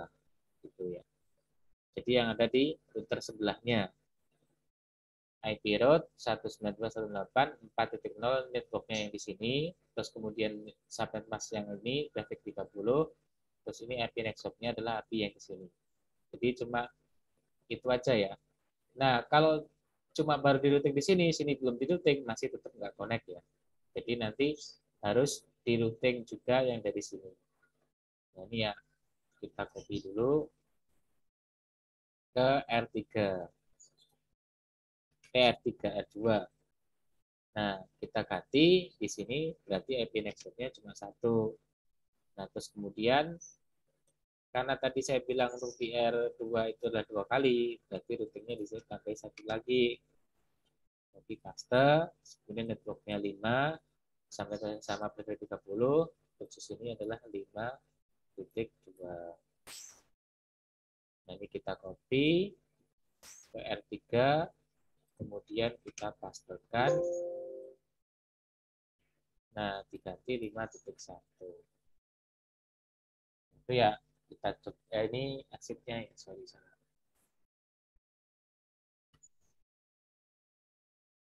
gitu ya. Jadi yang ada di router sebelahnya. IP root 192.168.4.0 networknya yang di sini, terus kemudian subnet mask yang ini traffic 30, terus ini IP next hop-nya adalah IP yang di sini. Jadi cuma itu aja ya. Nah, kalau cuma baru di routing di sini, sini belum di routing, masih tetap nggak connect ya. Jadi nanti harus di routing juga yang dari sini. Nah, ini ya, kita copy dulu ke R3. R3, R2. Nah, kita ganti di sini berarti IP next-nya cuma 1. Nah, terus kemudian karena tadi saya bilang untuk di R2 itu adalah 2 kali, berarti routingnya di sini tambah 1 lagi. Jadi paste, kemudian networknya 5, sampai sama PV 30, terus ini adalah 5.2. Nah, ini kita copy ke R3, kemudian kita pastekan Nah, diganti 5.1. Itu ya kita coba. Ini exitnya ya, sorry.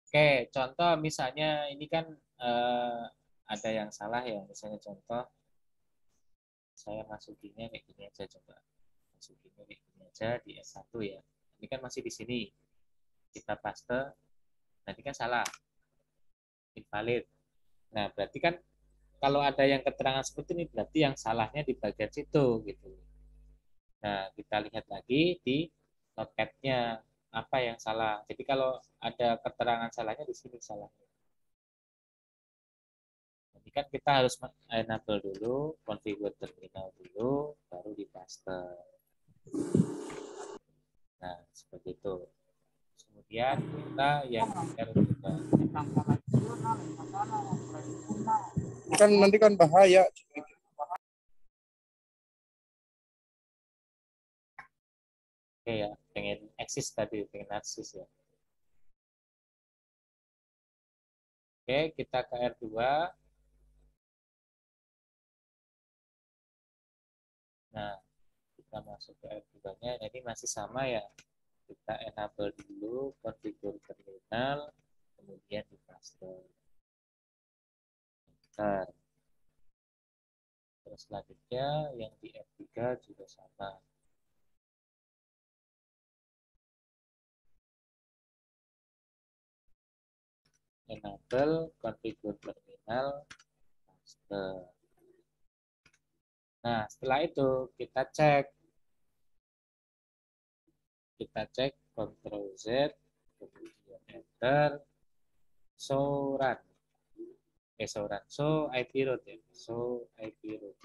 Oke, contoh misalnya ini kan ada yang salah ya. Misalnya contoh saya masukinnya kayak gini aja coba. Masukinnya kayak gini aja di S1 ya. Ini kan masih di sini. Kita paste, nanti kan salah. Invalid. Nah, berarti kan kalau ada yang keterangan seperti ini berarti yang salahnya di bagian situ gitu. Nah, kita lihat lagi di notepad-nya apa yang salah. Jadi kalau ada keterangan salahnya di sini salahnya. Jadi kan kita harus enable dulu, configure terminal dulu, baru di paste. Nah, seperti itu. Kemudian kita yang R2. Kan nanti kan bahaya. Oke ya, pengen eksis tadi, pengen narsis ya. Oke, kita ke R2. Nah, kita masuk ke R2-nya. Nah, ini masih sama ya. Kita enable dulu, configure terminal, kemudian di paste. Bentar. Terus selanjutnya yang di F3 juga sama. Enable, configure terminal, paste. Nah, setelah itu kita cek Ctrl Z, kemudian Enter, show run. Show run, show IP root ya, show IP root.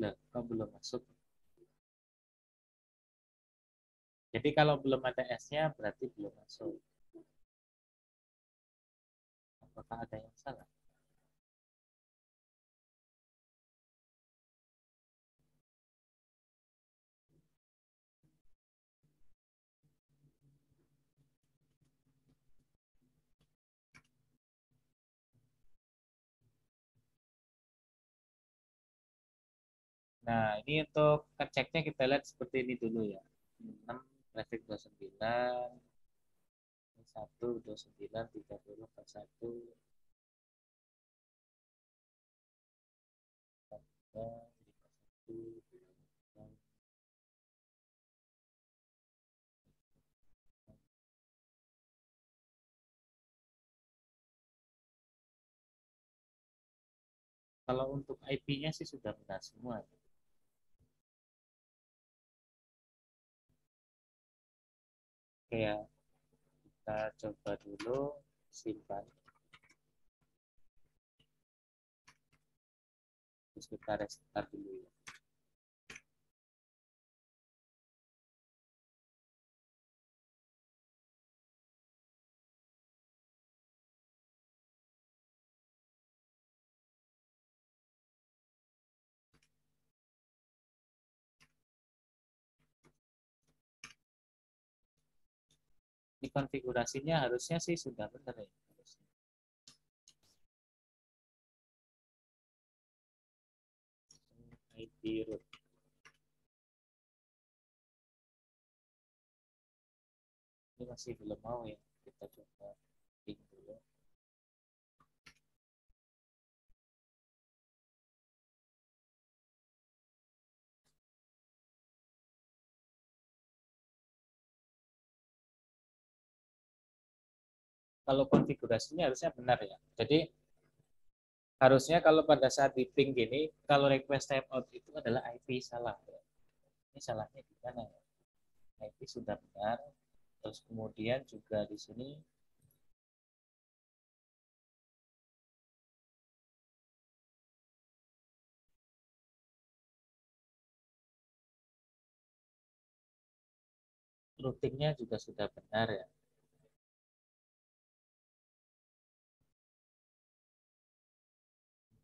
Nah, kok belum masuk? Jadi kalau belum ada S-nya berarti belum masuk. Apakah ada yang salah? Nah, ini untuk ngeceknya kita lihat seperti ini dulu ya. 6, traffic 29, 1, 29, 30, 41, 51, kalau untuk IP-nya sih sudah benar semua. Oke ya, kita coba dulu simpan. Terus kita restart dulu ya. Di konfigurasinya harusnya sih sudah benar ya. IP root. Ini masih belum mau ya. Kita coba ping dulu. Kalau konfigurasinya harusnya benar ya. Jadi harusnya kalau pada saat di ping gini, kalau request timeout itu adalah IP salah. Ya. Ini salahnya di mana ya? IP sudah benar. Terus kemudian juga di sini routingnya juga sudah benar ya.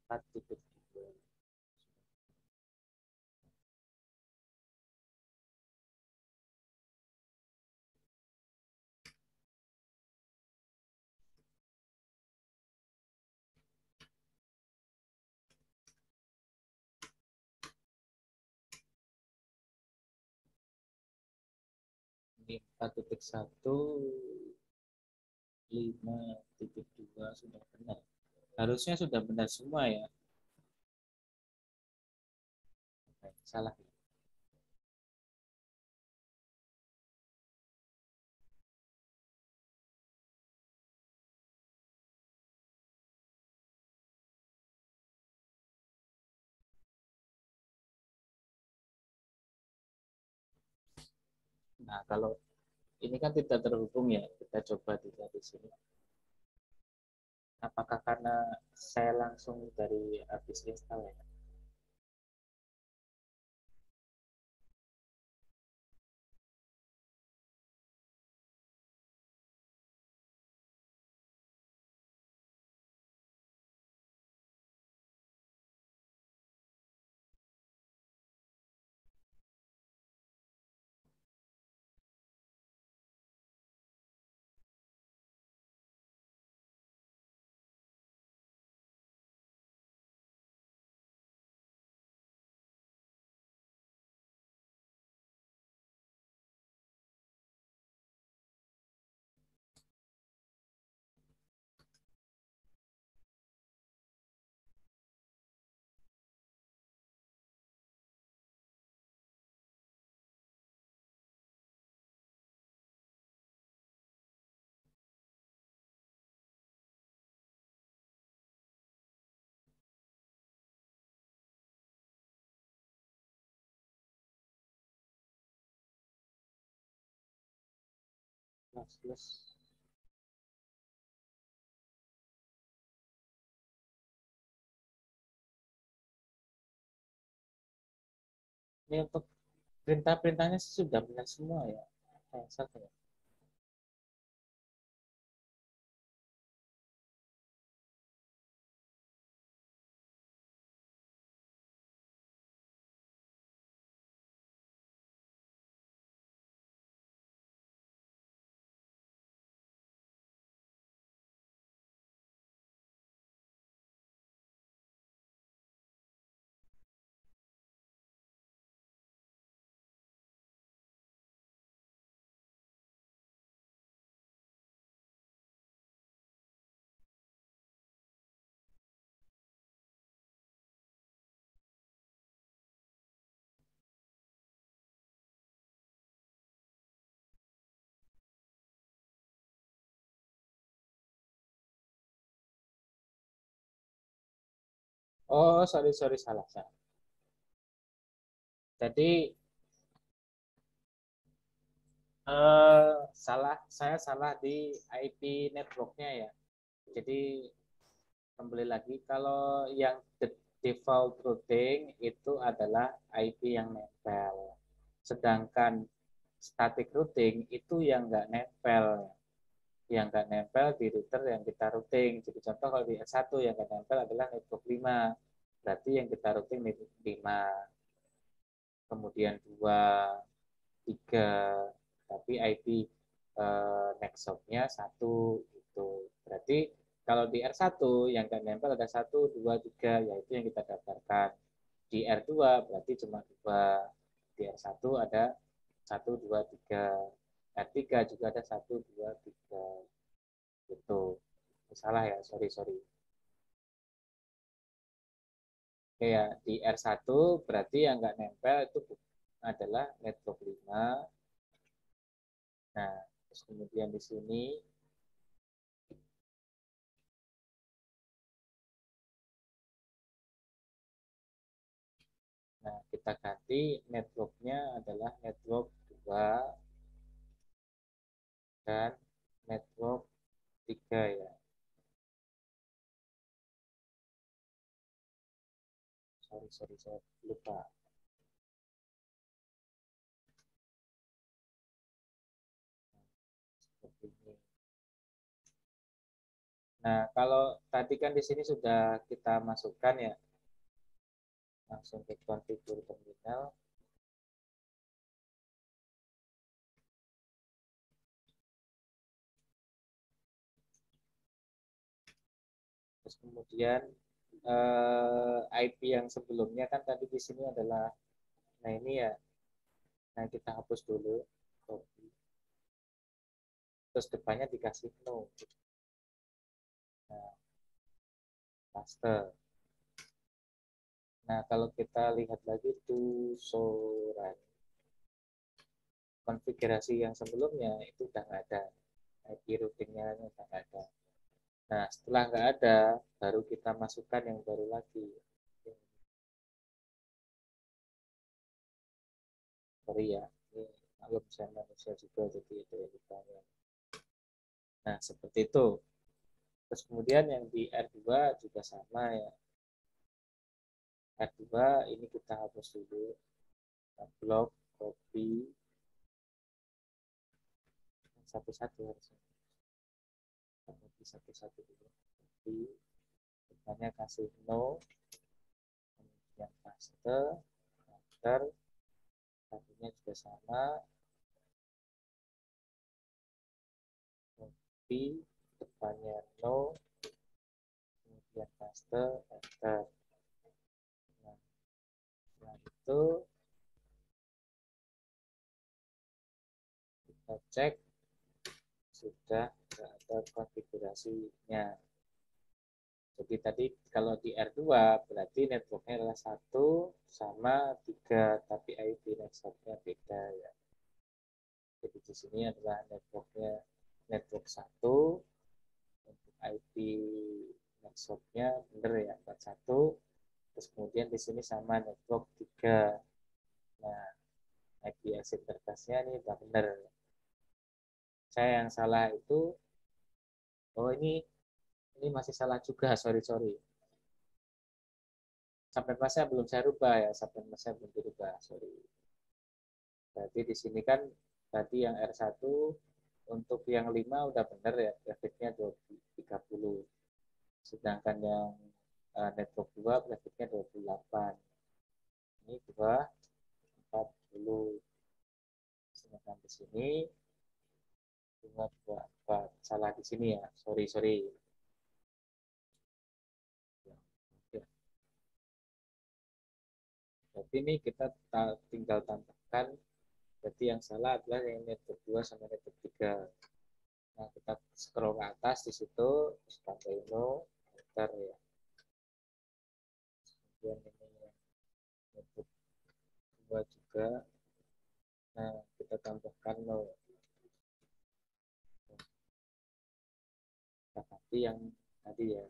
4.3. Ini 4.1 5.2 sudah benar. Harusnya sudah benar semua ya. Salah. Nah, kalau ini kan tidak terhubung ya, kita coba dilihat di sini. Apakah karena saya langsung dari habis install ya? Plus. Ini untuk perintah-perintahnya sudah benar semua ya. Yang satu ya. Oh, sorry, salah. Jadi saya salah di IP networknya ya. Jadi kembali lagi, kalau yang default routing itu adalah IP yang nempel. Sedangkan static routing itu yang nggak nempel. Yang nggak nempel di router yang kita routing. Jadi contoh kalau di S1 yang nggak nempel adalah network 5. Berarti yang kita routing network 5. Kemudian 2, 3. Tapi IP next hop-nya 1 gitu. Berarti kalau di R1 yang nggak nempel ada 1, 2, 3, yaitu yang kita daftarkan. Di R2 berarti cuma 2. Di R1 ada 1, 2, 3. R3 juga ada 1, 2, 3. Gitu. Salah ya, sorry. Oke ya, di R1 berarti yang nggak nempel itu adalah network 5. Nah, terus kemudian di sini kita ganti networknya adalah network 2 dan network 3 ya. Sorry, saya lupa. Seperti ini. Nah, kalau tadi kan di sini sudah kita masukkan ya, langsung ke konfigur terminal. Terus kemudian IP yang sebelumnya kan tadi di sini adalah, nah ini ya, nah kita hapus dulu, copy. terus depannya dikasih no. Nah, paste. Nah, kalau kita lihat lagi to show run, konfigurasi yang sebelumnya itu udah nggak ada, IP routingnya udah nggak ada. Nah, setelah nggak ada, baru kita masukkan yang baru lagi. Sorry ya, ini maklum saya manusia juga, jadi itu yang ditanya. Nah, seperti itu. Terus kemudian yang di R2 juga sama ya. R2 ini kita hapus dulu. Blok, copy, satu-satu harusnya. Copy satu-satu dulu. Copy, depannya kasih no, kemudian paste, enter, satunya juga sama, copy, depannya no, kemudian paste, enter. Nah, setelah itu kita cek sudah ada konfigurasinya. Jadi tadi kalau di R2 berarti networknya adalah 1 sama 3, tapi IP networknya beda ya. Jadi di sini adalah networknya network 1, untuk IP networknya benar ya 41, terus kemudian di sini sama network 3. Nah, IP exit interface-nya ini udah benar. Saya yang salah itu, oh ini masih salah juga, sorry. Sampai masnya belum saya rubah ya, sampai masnya belum dirubah, sorry. Berarti di sini kan tadi yang R1 untuk yang 5 udah benar ya, grafiknya 30. Sedangkan yang network 2 grafiknya 28. Ini 240. Sedangkan di sini 224. Salah di sini ya, sorry. Jadi ini kita tinggal tambahkan, berarti yang salah adalah yang network 2 sama network 3. Nah, kita scroll ke atas di situ, tambah no, enter ya. Kemudian ini network 2 juga. Nah, kita tambahkan no. Kita ganti yang tadi ya.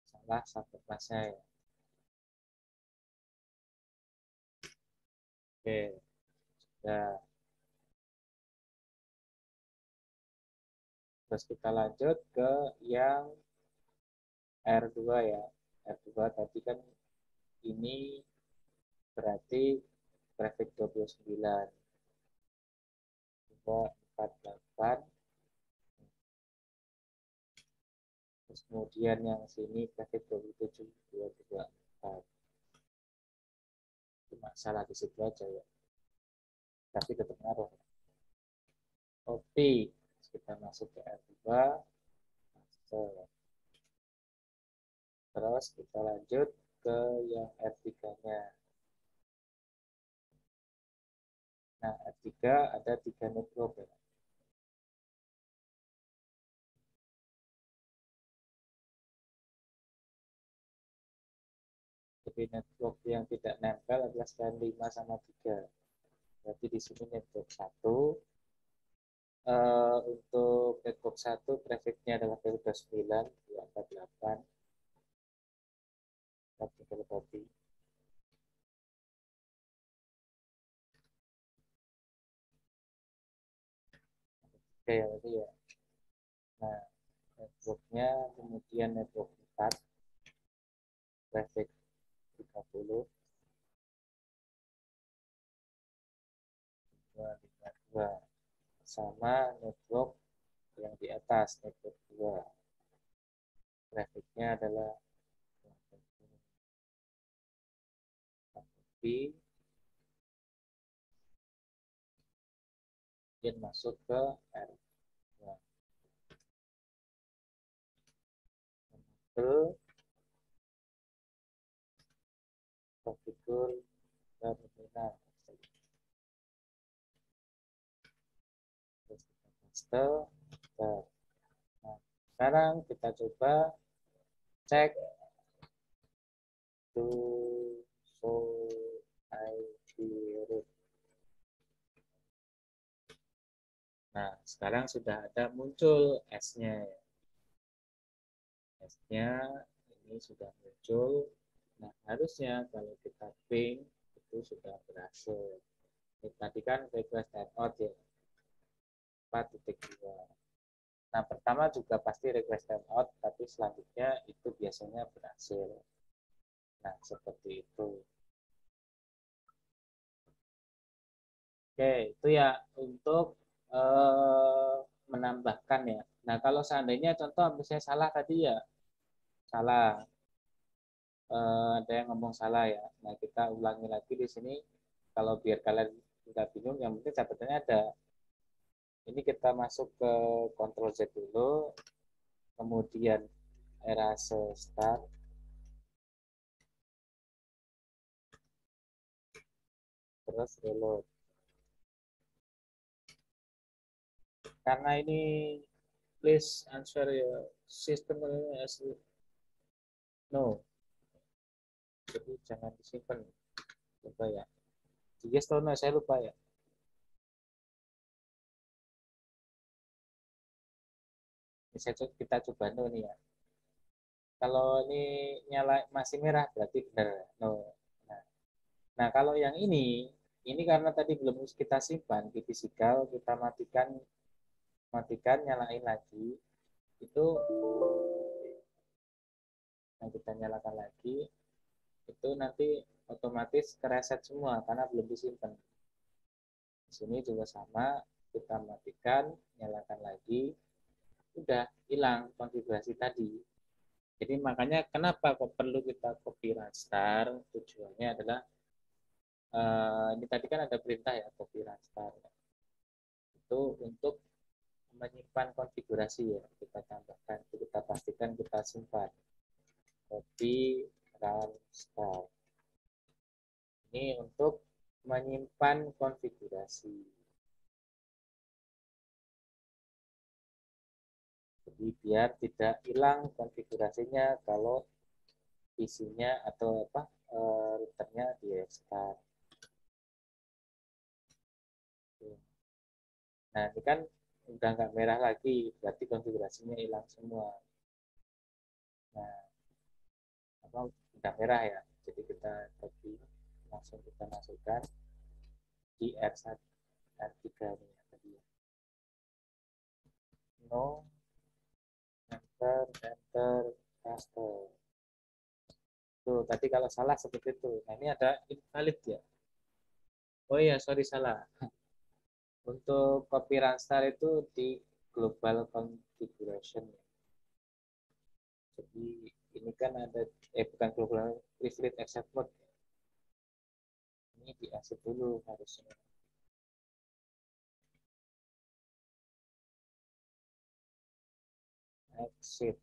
Salah satu kelasnya ya. Oke, sudah. Terus kita lanjut ke yang R2 ya. R2 tadi kan ini berarti traffic 29. 248. Terus kemudian yang sini traffic 27, 224. Cuma salah di situ aja ya. Tapi tetap ngaruh. Copy. Kita masuk ke R2. Terus kita lanjut ke yang R3-nya. Nah, R3 ada 3 network ya. Jadi network yang tidak nempel adalah selain 5 sama 3. Berarti di sini network 1. Untuk network 1 trafficnya adalah P29, 248. Kita tinggal copy. Oke, jadi ya. Nah, networknya kemudian network 4, traffic 30, 252, sama network yang di atas, network 2. Trafficnya adalah B, kemudian masuk ke R2. Konfigur terminal master. Nah, sekarang kita coba cek to show IP root. Nah, sekarang sudah ada muncul S-nya. S-nya ini sudah muncul. Nah, harusnya kalau kita ping itu sudah berhasil. Ini tadi kan request timeout ya. 4.2. Nah, pertama juga pasti request timeout, tapi selanjutnya itu biasanya berhasil. Nah, seperti itu. Oke, itu ya untuk menambahkan ya. Nah, kalau seandainya contoh misalnya salah tadi ya, salah. Ada yang ngomong salah ya. Nah, kita ulangi lagi di sini. Kalau biar kalian tidak bingung, yang penting catatannya ada. Ini kita masuk ke Ctrl Z dulu, kemudian erase start, terus reload. Karena ini please answer your system as no. Jadi jangan disimpan. Coba ya. Yes atau no, saya lupa ya. Kita coba no nih ya. Kalau ini nyala masih merah berarti benar no. Nah, kalau yang ini karena tadi belum kita simpan di physical, kita matikan, nyalain lagi. Itu yang kita nyalakan lagi, itu nanti otomatis kereset semua karena belum disimpan. Di sini juga sama, kita matikan, nyalakan lagi, udah hilang konfigurasi tadi. Jadi makanya kenapa kok perlu kita copy run start, tujuannya adalah ini tadi kan ada perintah ya copy run start. Itu untuk menyimpan konfigurasi ya, kita tambahkan, kita pastikan kita simpan. Copy run start. Ini untuk menyimpan konfigurasi. Jadi biar tidak hilang konfigurasinya kalau isinya atau routernya di restart. Nah, ini kan udah nggak merah lagi, berarti konfigurasinya hilang semua. Nah, udah merah ya, jadi kita copy, langsung kita masukkan di R1, R3 ini tadi. No, enter, paste. Tuh, tadi kalau salah seperti itu. Nah, ini ada invalid ya. Oh iya, sorry salah. Untuk copy run start itu di global configuration. Jadi ini kan ada bukan global privilege accept mode. Ini di accept dulu harusnya. Exit.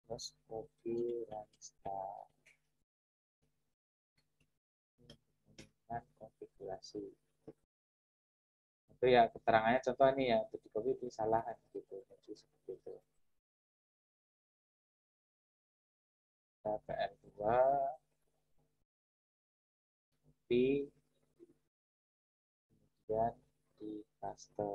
Terus copy run start. Dengan konfigurasi. Itu ya keterangannya contoh ini ya, jadi copy itu salah gitu. Jadi seperti itu. Kita ke R2, copy, kemudian di paste.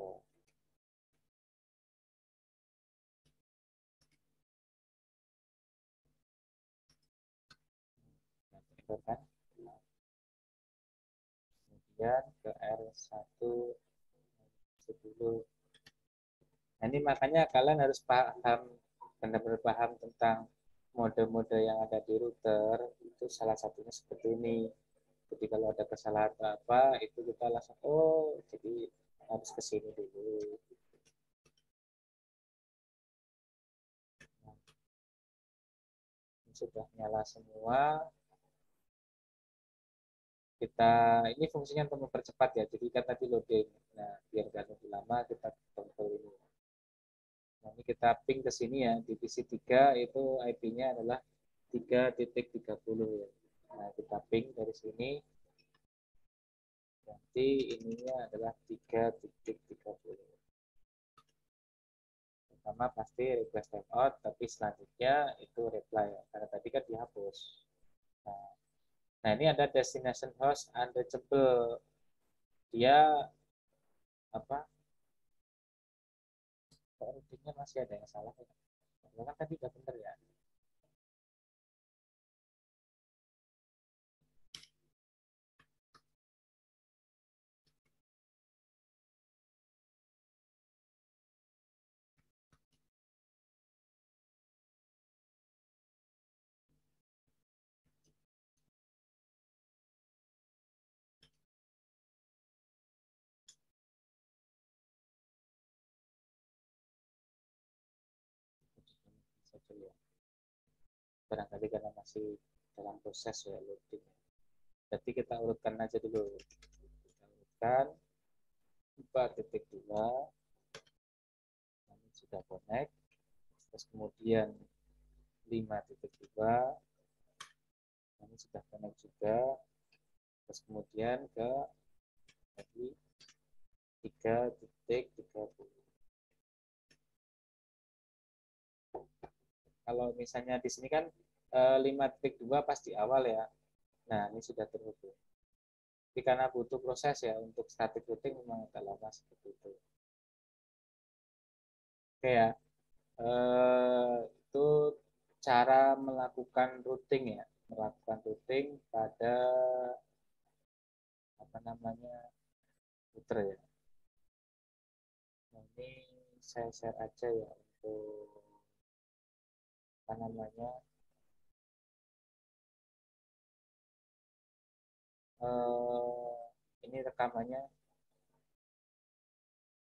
Kan? Kemudian ke R1 dulu. Nah, ini makanya kalian harus paham, benar-benar paham tentang mode-mode yang ada di router. Itu salah satunya seperti ini. Jadi kalau ada kesalahan apa, itu kita langsung, oh, jadi harus ke sini dulu. Nah, sudah nyala semua. Ini fungsinya untuk mempercepat ya, jadi kan tadi loading. Nah, biar nggak lebih lama, kita tombol ini. Nah, ini kita ping ke sini ya, divisi 3 itu IP-nya adalah 3.30 ya. Nah, kita ping dari sini. Nanti ininya adalah 3.30. Pertama pasti request timeout, tapi selanjutnya itu reply ya, karena tadi kan dihapus. Nah ini ada destination host unreachable. Dia apa? Routingnya masih ada yang salah ya. Kan tadi udah bener ya. Barangkali karena masih dalam proses ya loading. Jadi kita urutkan aja dulu. Kita urutkan 4.2 ini sudah connect. Terus kemudian 5.2 ini sudah connect juga. Terus kemudian ke tadi 3.30. Kalau misalnya di sini kan 5.2 pas di awal ya. Nah, ini sudah terhubung. Tapi karena butuh proses ya untuk static routing memang agak lama seperti itu. Oke ya. Itu cara melakukan routing ya. Melakukan routing pada apa namanya router ya. Nah, ini saya share aja ya untuk apa namanya ini rekamannya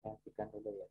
hentikan dulu ya.